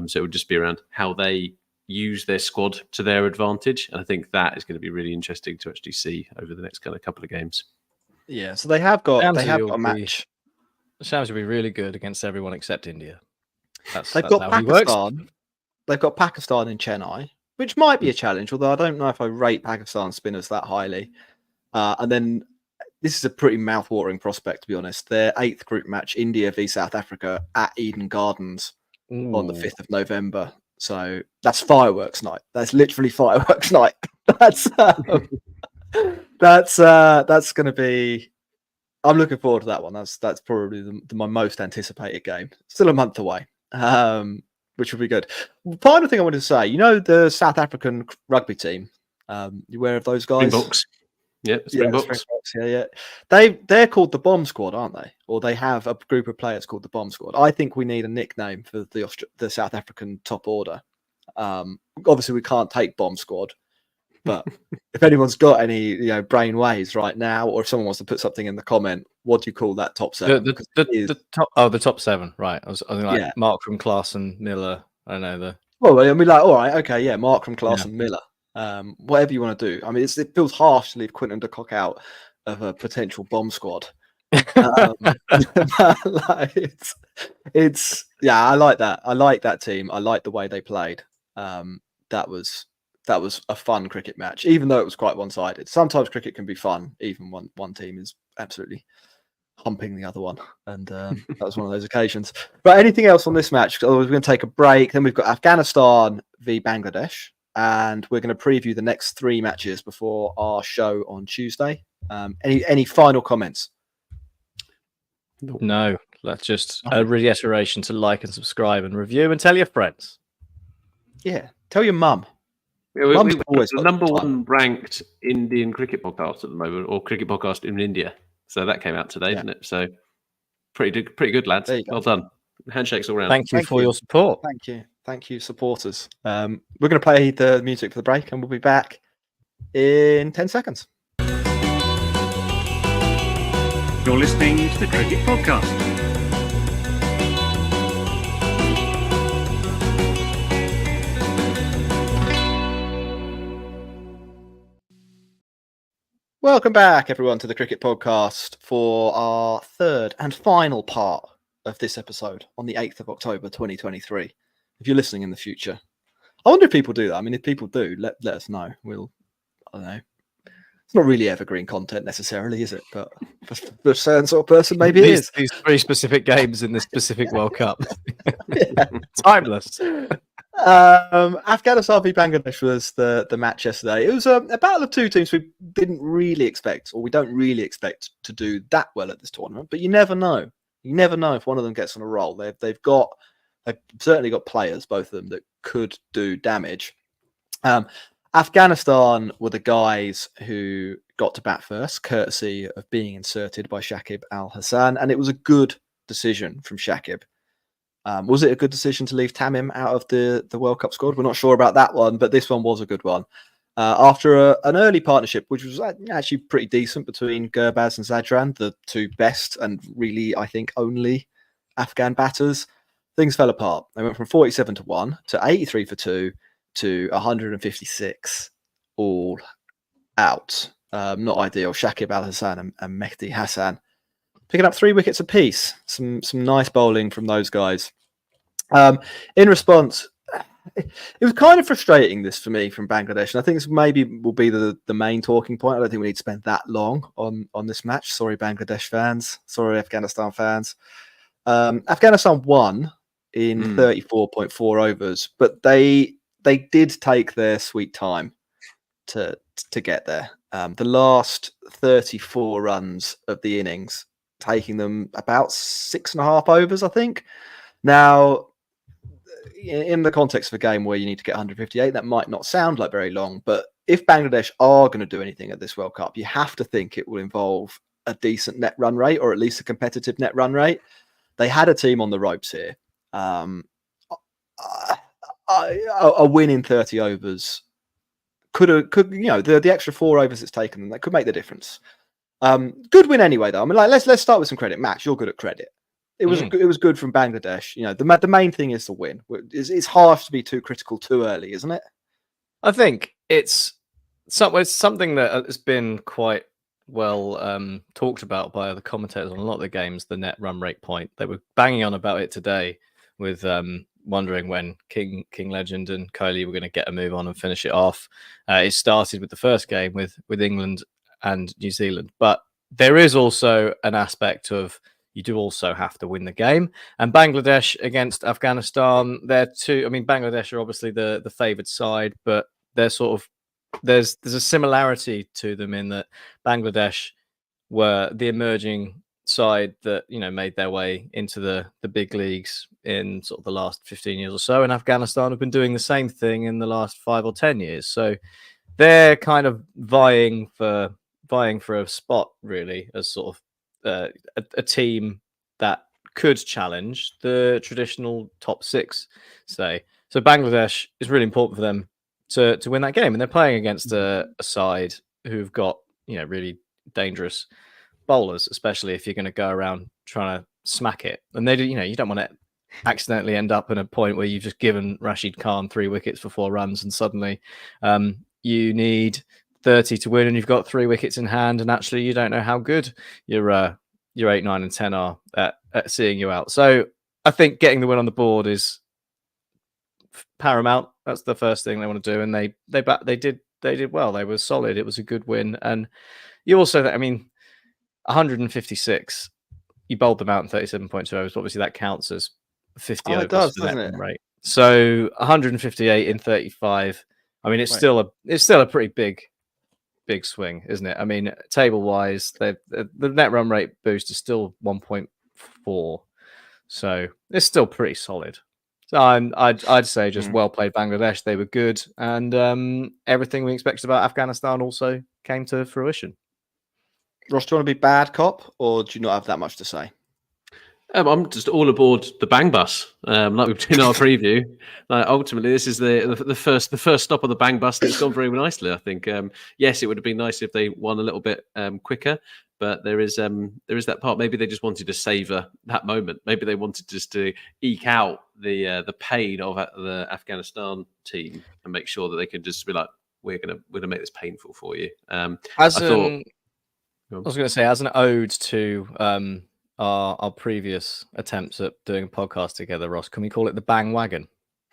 So it would just be around how they use their squad to their advantage. And I think that is going to be really interesting to actually see over the next kind of couple of games. Yeah, so they have got a match. Shams will be really good against everyone except India. They've got Pakistan. They've got Pakistan in Chennai, which might be a challenge, although I don't know if I rate Pakistan spinners that highly. And then this is a pretty mouth-watering prospect, to be honest. Their 8th group match, India v South Africa at Eden Gardens on the 5th of November. So that's fireworks night. That's literally fireworks night. That's going to be. I'm looking forward to that one. That's probably my most anticipated game. Still a month away, which will be good. Final thing I wanted to say, the South African rugby team. You aware of those guys? Springboks. Yeah, Springboks. Yeah. They're called the Bomb Squad, aren't they? Or they have a group of players called the Bomb Squad. I think we need a nickname for the South African top order. Obviously, we can't take Bomb Squad, but if anyone's got any brain waves right now, or if someone wants to put something in the comment, what do you call that top 7? The top 7, right? I was like Markram, Klaassen, Miller. I don't know Well, I mean, all right, okay, yeah, Markram, Klaassen, Miller. Whatever you want to do. I mean, it feels harsh to leave Quinton de Kock out of a potential bomb squad. I like that. I like that team. I like the way they played. That was a fun cricket match, even though it was quite one-sided. Sometimes cricket can be fun, even when one team is absolutely humping the other one, and that was one of those occasions. But anything else on this match? Otherwise, we're going to take a break. Then we've got Afghanistan v Bangladesh. And we're going to preview the next 3 matches before our show on Tuesday. Any final comments? No, that's just a reiteration to like and subscribe and review and tell your friends. Yeah, tell your mum. Yeah, we're the number 1 ranked Indian cricket podcast at the moment, or cricket podcast in India. So that came out today, Yeah. didn't it? So pretty good, lads. There you go. Well done. Handshakes all round. Thank you Thank for you. your support. Thank you, supporters. We're going to play the music for the break, and we'll be back in 10 seconds. You're listening to the Cricket Podcast. Welcome back, everyone, to the Cricket Podcast for our third and final part of this episode on the 8th of October 2023. If you're listening in the future, I wonder if people do that. I mean, if people do, let us know. I don't know. It's not really evergreen content necessarily, is it? But for a certain sort of person, maybe it is. These 3 specific games in this specific World Cup. Yeah. Timeless. Afghanistan v Bangladesh was the match yesterday. It was a battle of two teams we didn't really expect, or we don't really expect to do that well at this tournament. But you never know. You never know if one of them gets on a roll. They've certainly got players, both of them, that could do damage. Afghanistan were the guys who got to bat first, courtesy of being inserted by Shakib Al Hassan, and it was a good decision from Shakib. Was it a good decision to leave Tamim out of the World Cup squad? We're not sure about that one, but this one was a good one. After an early partnership, which was actually pretty decent between Gurbaz and Zadran, the two best and really, I think, only Afghan batters, things fell apart. They went from 47-1 to 83 for 2 to 156 all out. Not ideal. Shakib Al Hassan and Mehdi Hassan picking up 3 wickets apiece. Some nice bowling from those guys. In response, it was kind of frustrating this for me from Bangladesh, and I think this maybe will be the main talking point. I don't think we need to spend that long on this match. Sorry, Bangladesh fans. Sorry, Afghanistan fans. Afghanistan won in 34.4 overs, but they did take their sweet time to get there. The last 34 runs of the innings, taking them about 6.5 overs, I think. Now, in the context of a game where you need to get 158, that might not sound like very long, but if Bangladesh are going to do anything at this World Cup, you have to think it will involve a decent net run rate, or at least a competitive net run rate. They had a team on the ropes here. A win in 30 overs could the extra 4 overs it's taken them, that could make the difference. Good win anyway, though. I mean, let's start with some credit. Max, you're good at credit. It was good from Bangladesh. The main thing is the win. It's harsh to be too critical too early, isn't it? I think it's something that has been quite well talked about by other commentators on a lot of the games. The net run rate point, they were banging on about it today, with wondering when King Legend and Kohli were going to get a move on and finish it off. It started with the first game with England and New Zealand, but there is also an aspect of, you do also have to win the game. And Bangladesh against Afghanistan, Bangladesh are obviously the favoured side, but they're sort of, there's a similarity to them in that Bangladesh were the emerging side that made their way into the big leagues in sort of the last 15 years or so, and Afghanistan have been doing the same thing in the last 5 or 10 years. So they're kind of vying for a spot, really, as sort of a team that could challenge the traditional top 6, say. So Bangladesh is really important for them to win that game, and they're playing against a side who've got really dangerous bowlers, especially if you're going to go around trying to smack it. And they do, you don't want to accidentally end up in a point where you've just given Rashid Khan 3 wickets for 4 runs, and suddenly you need 30 to win, and you've got 3 wickets in hand, and actually you don't know how good your 8, 9, and 10 are at seeing you out. So I think getting the win on the board is paramount. That's the first thing they want to do, and they did well. They were solid. It was a good win, and you also, 156. You bowled them out in 37.2 overs. Obviously, that counts as 50 overs. It does, for doesn't net it? rate. So 158 in 35. I mean, it's still a pretty big swing, isn't it? I mean, table wise, the net run rate boost is still 1.4, so it's still pretty solid. So I'd say just well played Bangladesh. They were good, and everything we expected about Afghanistan also came to fruition. Ross, do you want to be bad cop, or do you not have that much to say? I'm just all aboard the bang bus, like we've done in our preview. Like ultimately, this is the first stop on the bang bus, and it's gone very nicely. I think. Yes, it would have been nice if they won a little bit quicker, but there is that part. Maybe they just wanted to savor that moment. Maybe they wanted just to eke out the pain of the Afghanistan team and make sure that they could just be like, we're gonna make this painful for you. I thought. I was going to say, as an ode to our previous attempts at doing a podcast together, Ross, can we call it the Bang Wagon?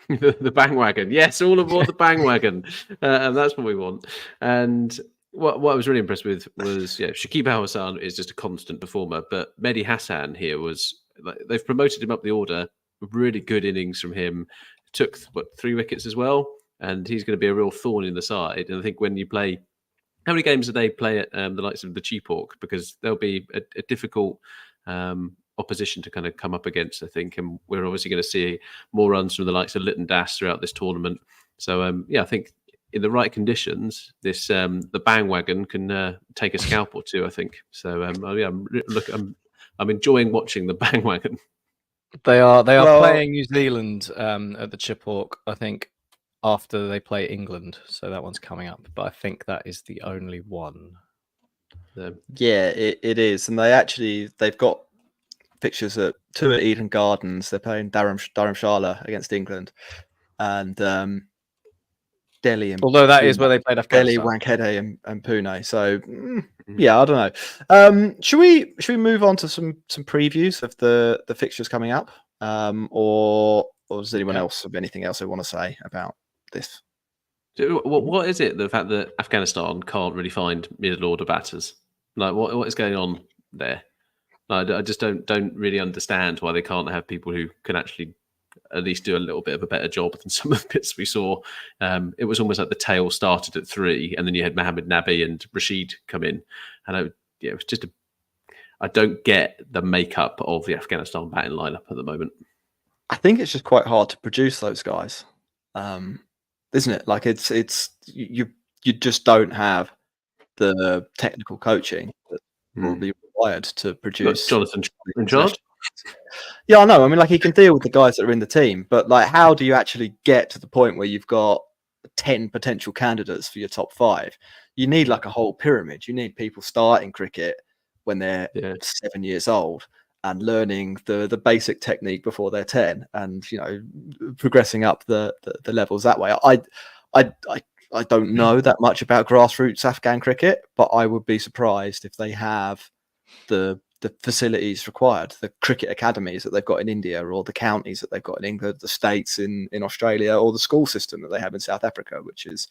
The bang wagon, yes, all aboard the bang wagon, and that's what we want. And what I was really impressed with was, Shakib Al Hassan is just a constant performer, but Mehdi Hassan here was like, they've promoted him up the order. Really good innings from him. Took 3 wickets as well, and he's going to be a real thorn in the side. And I think when you play, how many games do they play at the likes of the Cheapawk? Because there'll be a difficult opposition to kind of come up against, I think, and we're obviously going to see more runs from the likes of Litton Das throughout this tournament. So I think in the right conditions, this the bang wagon can take a scalp or two, I think. So I'm enjoying watching the bang wagon. They are playing New Zealand at the Cheapawk, I think, after they play England. So that one's coming up, but I think that is the only one. Yeah, it is, and they've got fixtures at 2 at Eden Gardens. They're playing Dharamshala against England, and Delhi. And although that is where they played Delhi, Afghanistan. Wankhede, and Pune. So yeah, I don't know. Should we move on to some previews of the fixtures coming up, or does anyone else have anything else they want to say about this? What is it? The fact that Afghanistan can't really find middle order batters. Like what is going on there? I just don't really understand why they can't have people who can actually at least do a little bit of a better job than some of the bits we saw. It was almost like the tail started at 3, and then you had Mohammed Nabi and Rashid come in, and it was just I don't get the makeup of the Afghanistan batting lineup at the moment. I think it's just quite hard to produce those guys, isn't it? Like it's you just don't have the technical coaching that will be required to produce. Jonathan in charge. Yeah, I know. I mean, like he can deal with the guys that are in the team, but like, how do you actually get to the point where you've got 10 potential candidates for your top 5? You need like a whole pyramid. You need people starting cricket when they're 7 years old and learning the basic technique before they're 10, and progressing up the levels that way. I don't know that much about grassroots Afghan cricket, but I would be surprised if they have the facilities required, the cricket academies that they've got in India, or the counties that they've got in England, the states in Australia, or the school system that they have in South Africa, which is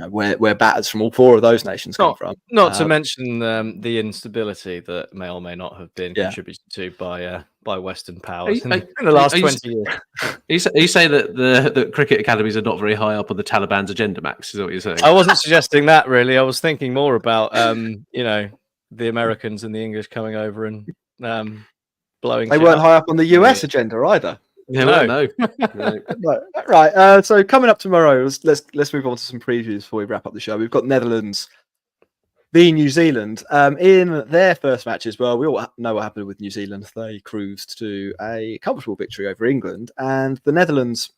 where batters from all 4 of those nations come from. Not to mention the instability that may or may not have been contributed to by Western powers in the last 20 years. Are you saying that the cricket academies are not very high up on the Taliban's agenda, Max? Is that what you're saying? I wasn't suggesting that, really. I was thinking more about the Americans and the English coming over and blowing. They weren't high up on the US agenda either. No. Right. So coming up tomorrow, let's move on to some previews before we wrap up the show. We've got Netherlands v New Zealand in their first matches. Well, we all know what happened with New Zealand. They cruised to a comfortable victory over England, and the Netherlands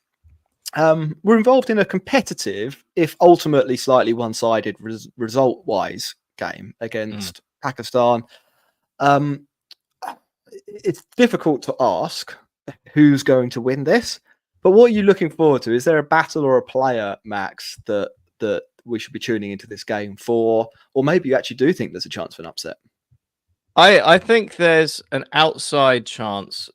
were involved in a competitive, if ultimately slightly one-sided result-wise game against Pakistan. It's difficult to ask who's going to win this, but what are you looking forward to? Is there a battle or a player, Max, that we should be tuning into this game for, or maybe you actually do think there's a chance for an upset? I think there's an outside chance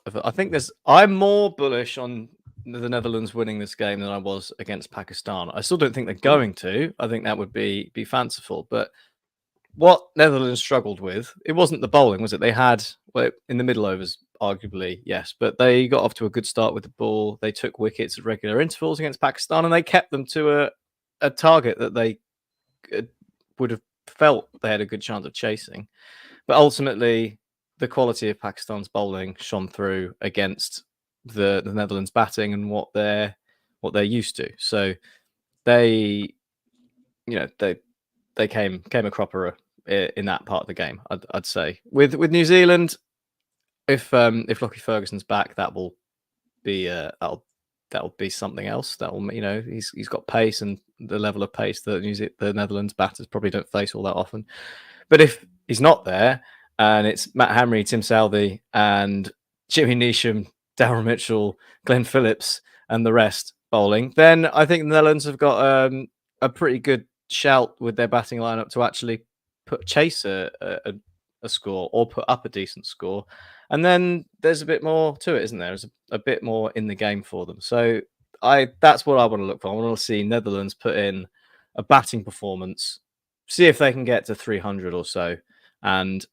of it. I'm more bullish on the Netherlands winning this game than I was against Pakistan. I still don't think they're going to. I think that would be fanciful, but what Netherlands struggled with, it wasn't the bowling, was it? They had, in the middle overs, arguably, yes, but they got off to a good start with the ball. They took wickets at regular intervals against Pakistan, and they kept them to a target that they would have felt they had a good chance of chasing. But ultimately, the quality of Pakistan's bowling shone through against the Netherlands batting and what they're used to. So they came a cropper in that part of the game. I'd say with New Zealand, if Lockie Ferguson's back, that will be that'll be something else. That will, he's got pace and the level of pace that the Netherlands batters probably don't face all that often. But if he's not there and it's Matt Hamry, Tim Southey, and Jimmy Neesham, Darryl Mitchell, Glenn Phillips, and the rest bowling, then I think the Netherlands have got a pretty good shout with their batting lineup to actually chase a score or put up a decent score. And then there's a bit more to it, isn't there? There's a bit more in the game for them. So that's what I want to look for. I want to see Netherlands put in a batting performance, see if they can get to 300 or so, and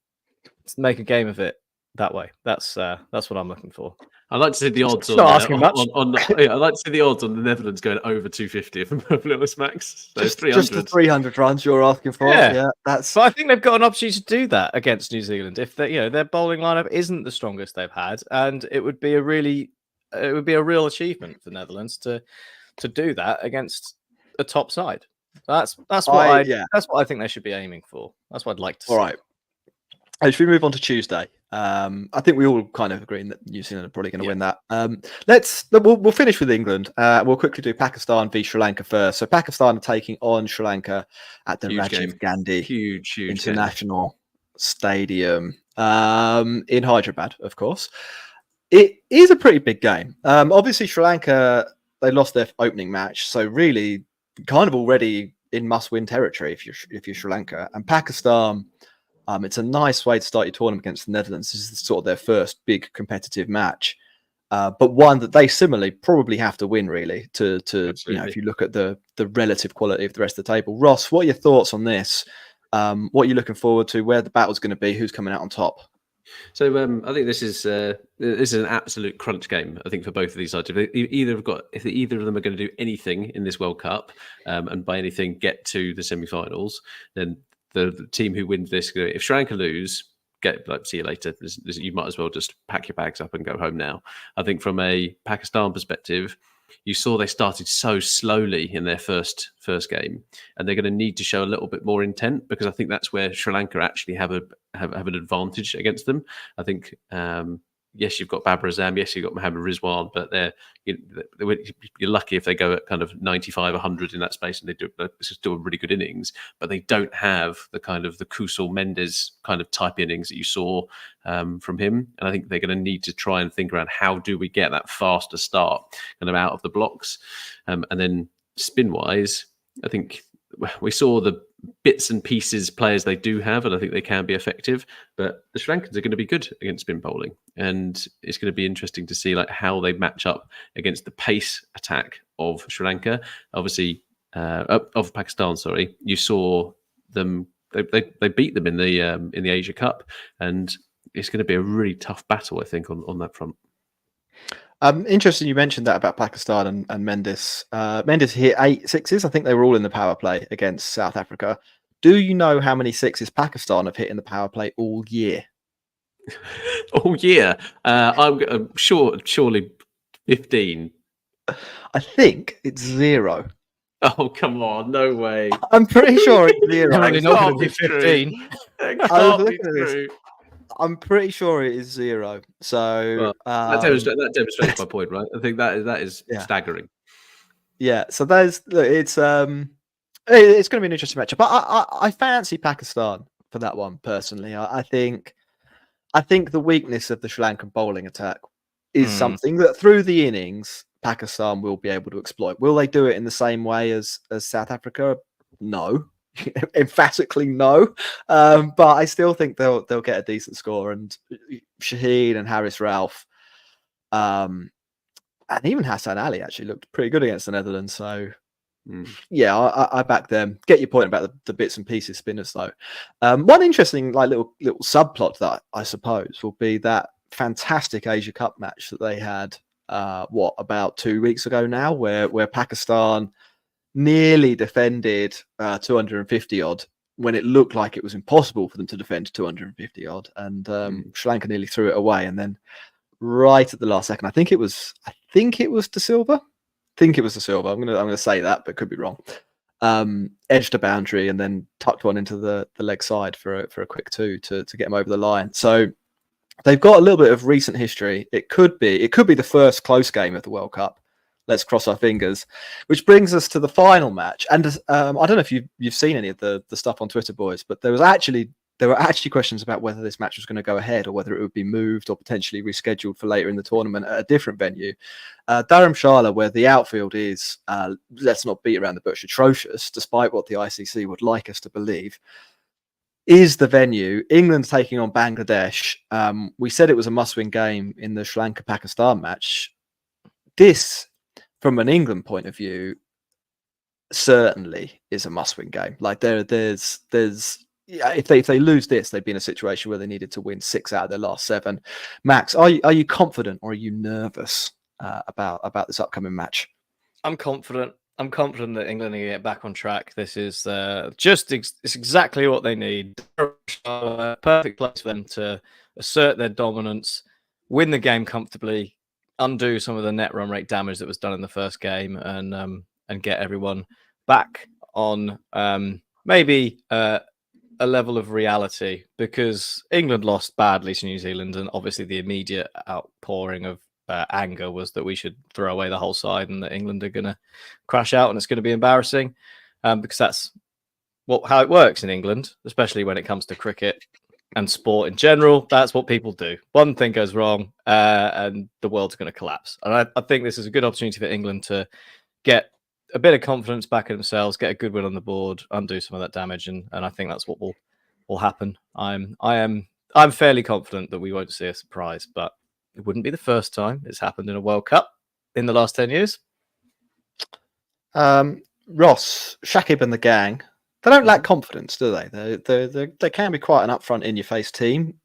make a game of it that way. That's what I'm looking for. I'd like to see the odds Not asking much. I'd like to see the odds on the Netherlands going over 250 if I'm Lewis Max. So just 300. the 300 runs you're asking for. Yeah, that's. But I think they've got an opportunity to do that against New Zealand if their bowling lineup isn't the strongest they've had, and it would be a real achievement for the Netherlands to do that against a top side. That's what I think they should be aiming for. That's what I'd like to see. All right. As we move on to Tuesday, I think we all kind of agree that New Zealand are probably going to win that. We'll finish with England. We'll quickly do Pakistan v Sri Lanka first. So Pakistan are taking on Sri Lanka at the Rajiv Gandhi huge International Stadium in Hyderabad, of course. It is a pretty big game. Obviously, Sri Lanka, they lost their opening match, so really kind of already in must-win territory if you're Sri Lanka. And Pakistan. It's a nice way to start your tournament against the Netherlands. This is sort of their first big competitive match, but one that they similarly probably have to win, really, to if you look at the relative quality of the rest of the table. Ross, what are your thoughts on this? What are you looking forward to? Where the battle's going to be? Who's coming out on top? So I think this is an absolute crunch game. I think for both of these sides, if either of them are going to do anything in this World Cup, and by anything get to the semi-finals, then the team who wins this, if Sri Lanka lose, see you later. You might as well just pack your bags up and go home now. I think from a Pakistan perspective, you saw they started so slowly in their first game, and they're going to need to show a little bit more intent, because I think that's where Sri Lanka actually have an advantage against them. I think yes, you've got Babar Azam, yes, you've got Mohammad Rizwan, but you're lucky if they go at kind of 95, 100 in that space, and they do still a really good innings, but they don't have the kind of the Kusal Mendes kind of type innings that you saw from him. And I think they're going to need to try and think around how do we get that faster start kind of out of the blocks. And then spin-wise, I think we saw the bits and pieces players they do have, and I think they can be effective, but the Sri Lankans are going to be good against spin bowling, and it's going to be interesting to see how they match up against the pace attack of Sri Lanka. Obviously, of Pakistan, sorry. You saw them; they beat them in the Asia Cup, and it's going to be a really tough battle, I think, on that front. Interesting you mentioned that about Pakistan and Mendes. Mendes hit 8 sixes. I think they were all in the power play against South Africa. Do you know how many sixes Pakistan have hit in the power play all year? All year? I'm surely 15. I think it's 0. Oh, come on. No way. I'm pretty sure it's 0. Really not going to be 15. I'm pretty sure it is 0. So that demonstrates my point, right? I think that is staggering. Yeah. So it's going to be an interesting matchup. But I fancy Pakistan for that one personally. I think the weakness of the Sri Lankan bowling attack is something that through the innings Pakistan will be able to exploit. Will they do it in the same way as South Africa? No. Emphatically no, but I still think they'll get a decent score. And Shaheen and Haris Rauf, and even Hassan Ali actually looked pretty good against the Netherlands. So yeah, I back them. Get your point about the bits and pieces spinners though. One interesting little subplot that I suppose will be that fantastic Asia Cup match that they had about 2 weeks ago now, where Pakistan nearly defended 250 odd when it looked like it was impossible for them to defend 250 odd, and Sri Lanka nearly threw it away. And then right at the last second, I think it was De Silva. I'm gonna say that, but could be wrong. edged a boundary and then tucked one into the leg side for a quick 2 to get him over the line. So they've got a little bit of recent history. It could be the first close game of the World Cup. Let's cross our fingers. Which brings us to the final match. And I don't know if you've seen any of the stuff on Twitter, boys, but there were actually questions about whether this match was going to go ahead or whether it would be moved or potentially rescheduled for later in the tournament at a different venue. Dharamshala, where the outfield is, let's not beat around the bush, atrocious, despite what the ICC would like us to believe, is the venue. England taking on Bangladesh. We said it was a must-win game in the Sri Lanka-Pakistan match. This, from an England point of view, certainly is a must-win game. Like there's if they lose this, they'd be in a situation where they needed to win 6 out of their last 7. Max, are you confident or are you nervous about this upcoming match? I'm confident. I'm confident that England are going to get back on track. This is it's exactly what they need. Perfect place for them to assert their dominance, win the game comfortably, undo some of the net run rate damage that was done in the first game, and get everyone back on maybe a level of reality, because England lost badly to New Zealand, and obviously the immediate outpouring of anger was that we should throw away the whole side and that England are going to crash out and it's going to be embarrassing, because that's how it works in England, especially when it comes to cricket and sport in general. That's what people do. One thing goes wrong and the world's going to collapse. And I think this is a good opportunity for England to get a bit of confidence back in themselves, get a good win on the board, undo some of that damage, and I think that's what will happen. I'm fairly confident that we won't see a surprise, but it wouldn't be the first time it's happened in a World Cup in the last 10 years. Ross, Shakib and the gang, they don't lack confidence, do they? They can be quite an upfront, in-your-face team.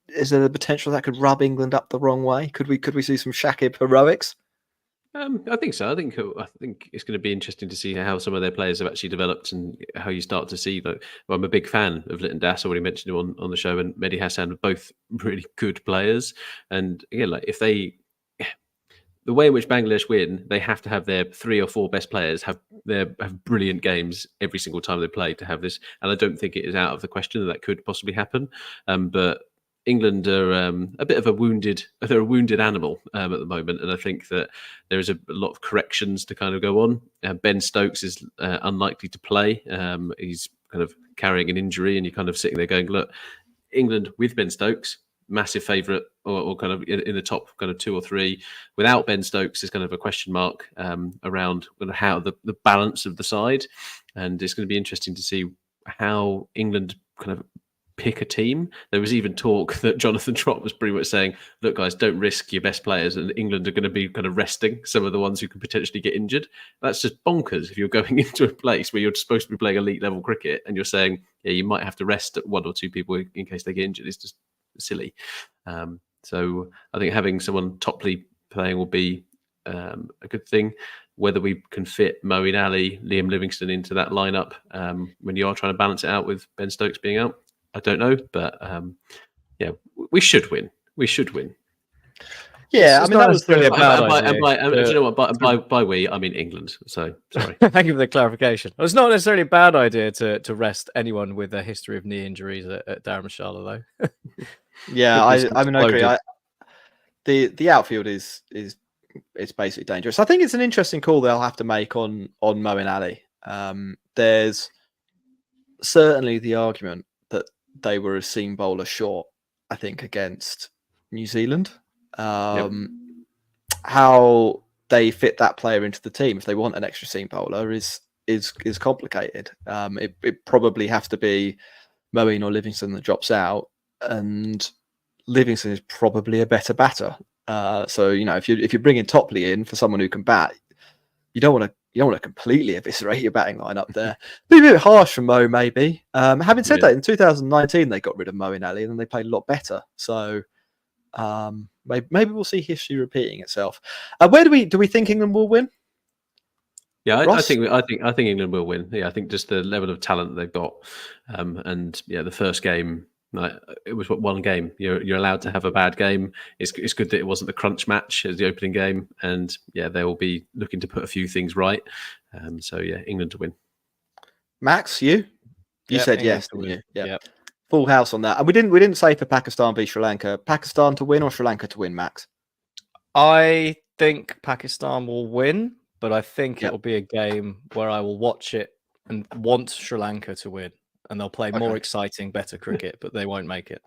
Is there the potential that could rub England up the wrong way? Could we see some Shakib heroics? I think so. I think it's going to be interesting to see how some of their players have actually developed and how you start to see. Like, well, I'm a big fan of Litton Das. I already mentioned him on the show, and Mehdi Hassan are both really good players. And again, like the way in which Bangladesh win, they have to have their 3 or 4 best players have brilliant games every single time they play to have this. And I don't think it is out of the question that could possibly happen. But England are a bit of a wounded animal at the moment, and I think that there is a lot of corrections to kind of go on. Ben Stokes is unlikely to play. He's kind of carrying an injury, and you're kind of sitting there going, look, England with Ben Stokes, massive favourite, or kind of in the top kind of 2 or 3. Without Ben Stokes is kind of a question mark around how the balance of the side, and it's going to be interesting to see how England kind of pick a team. There was even talk that Jonathan Trott was pretty much saying, look guys, don't risk your best players, and England are going to be kind of resting some of the ones who could potentially get injured. That's just bonkers if you're going into a place where you're supposed to be playing elite level cricket and you're saying, yeah, you might have to rest 1 or 2 people in case they get injured. It's just silly. So I think having someone toply playing will be a good thing. Whether we can fit Moeen Ali, Liam Livingstone into that lineup when you are trying to balance it out with Ben Stokes being out, I don't know, but yeah, we should win. We should win. Yeah, I mean, that was really a bad idea. Do you know what? By we, I mean England. So sorry. Thank you for the clarification. It's not necessarily a bad idea to rest anyone with a history of knee injuries at Dharamshala, though. Yeah, I mean, I agree. The outfield is basically dangerous. I think it's an interesting call they'll have to make on Moeen Ali. There's certainly the argument that they were a seam bowler short, I think, against New Zealand. How they fit that player into the team if they want an extra seam bowler is complicated. It probably have to be Moeen or Livingstone that drops out, and Livingstone is probably a better batter. So if you're bringing Topley in for someone who can bat, you don't want to completely eviscerate your batting lineup there. Be a bit harsh for Mo, maybe. Having said that, in 2019 they got rid of Moeen Ali and then they played a lot better. So maybe we'll see history repeating itself. Where do we think England will win? Yeah, I think England will win. Yeah, I think just the level of talent they've got, and yeah, the first game. It was one game. You're allowed to have a bad game. It's good that it wasn't the crunch match as the opening game, and yeah, they will be looking to put a few things right. So yeah, England to win. Max, you Yep, said England yes, to didn't win. you? Yeah. Yep. Full house on that. And we didn't say for Pakistan v Sri Lanka. Pakistan to win or Sri Lanka to win, Max? I think Pakistan will win, but I think Yep. it will be a game where I will watch it and want Sri Lanka to win, and they'll play more Okay. exciting, better cricket, but they won't make it.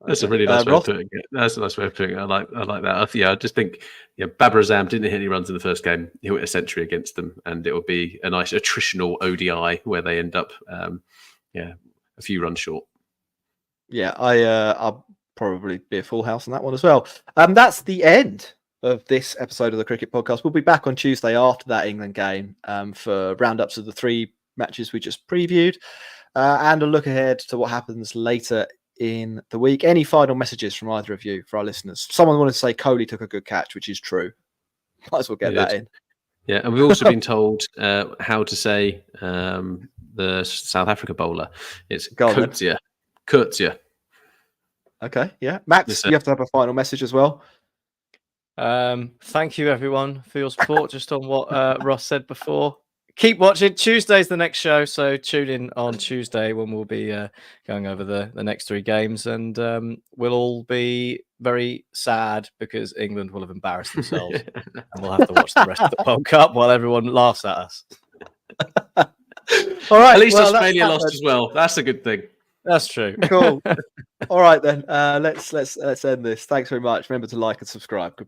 That's a really nice way Ross? of putting it. That's a nice way of putting it. I like that. I just think Babar Azam didn't hit any runs in the first game. He hit a century against them, and it will be a nice attritional ODI where they end up, a few runs short. Yeah, I'll probably be a full house on that one as well. That's the end of this episode of the Cricket Podcast. We'll be back on Tuesday after that England game for roundups of the 3 matches we just previewed and a look ahead to what happens later in the week. Any final messages from either of you for our listeners? Someone wanted to say Kohli took a good catch, which is true. Might as well get that in. Yeah, and we've also been told how to say the South Africa bowler. It's Kurtzia. Kurtzia. Okay, yeah. Max, you have to have a final message as well. Thank you, everyone, for your support. Just on what Ross said before. Keep watching. Tuesday's the next show, so tune in on Tuesday when we'll be going over the next 3 games, and we'll all be very sad because England will have embarrassed themselves, and we'll have to watch the rest of the World Cup while everyone laughs at us. All right. At least Australia lost as well. That's a good thing. That's true. Cool. All right then. Let's end this. Thanks very much. Remember to like and subscribe.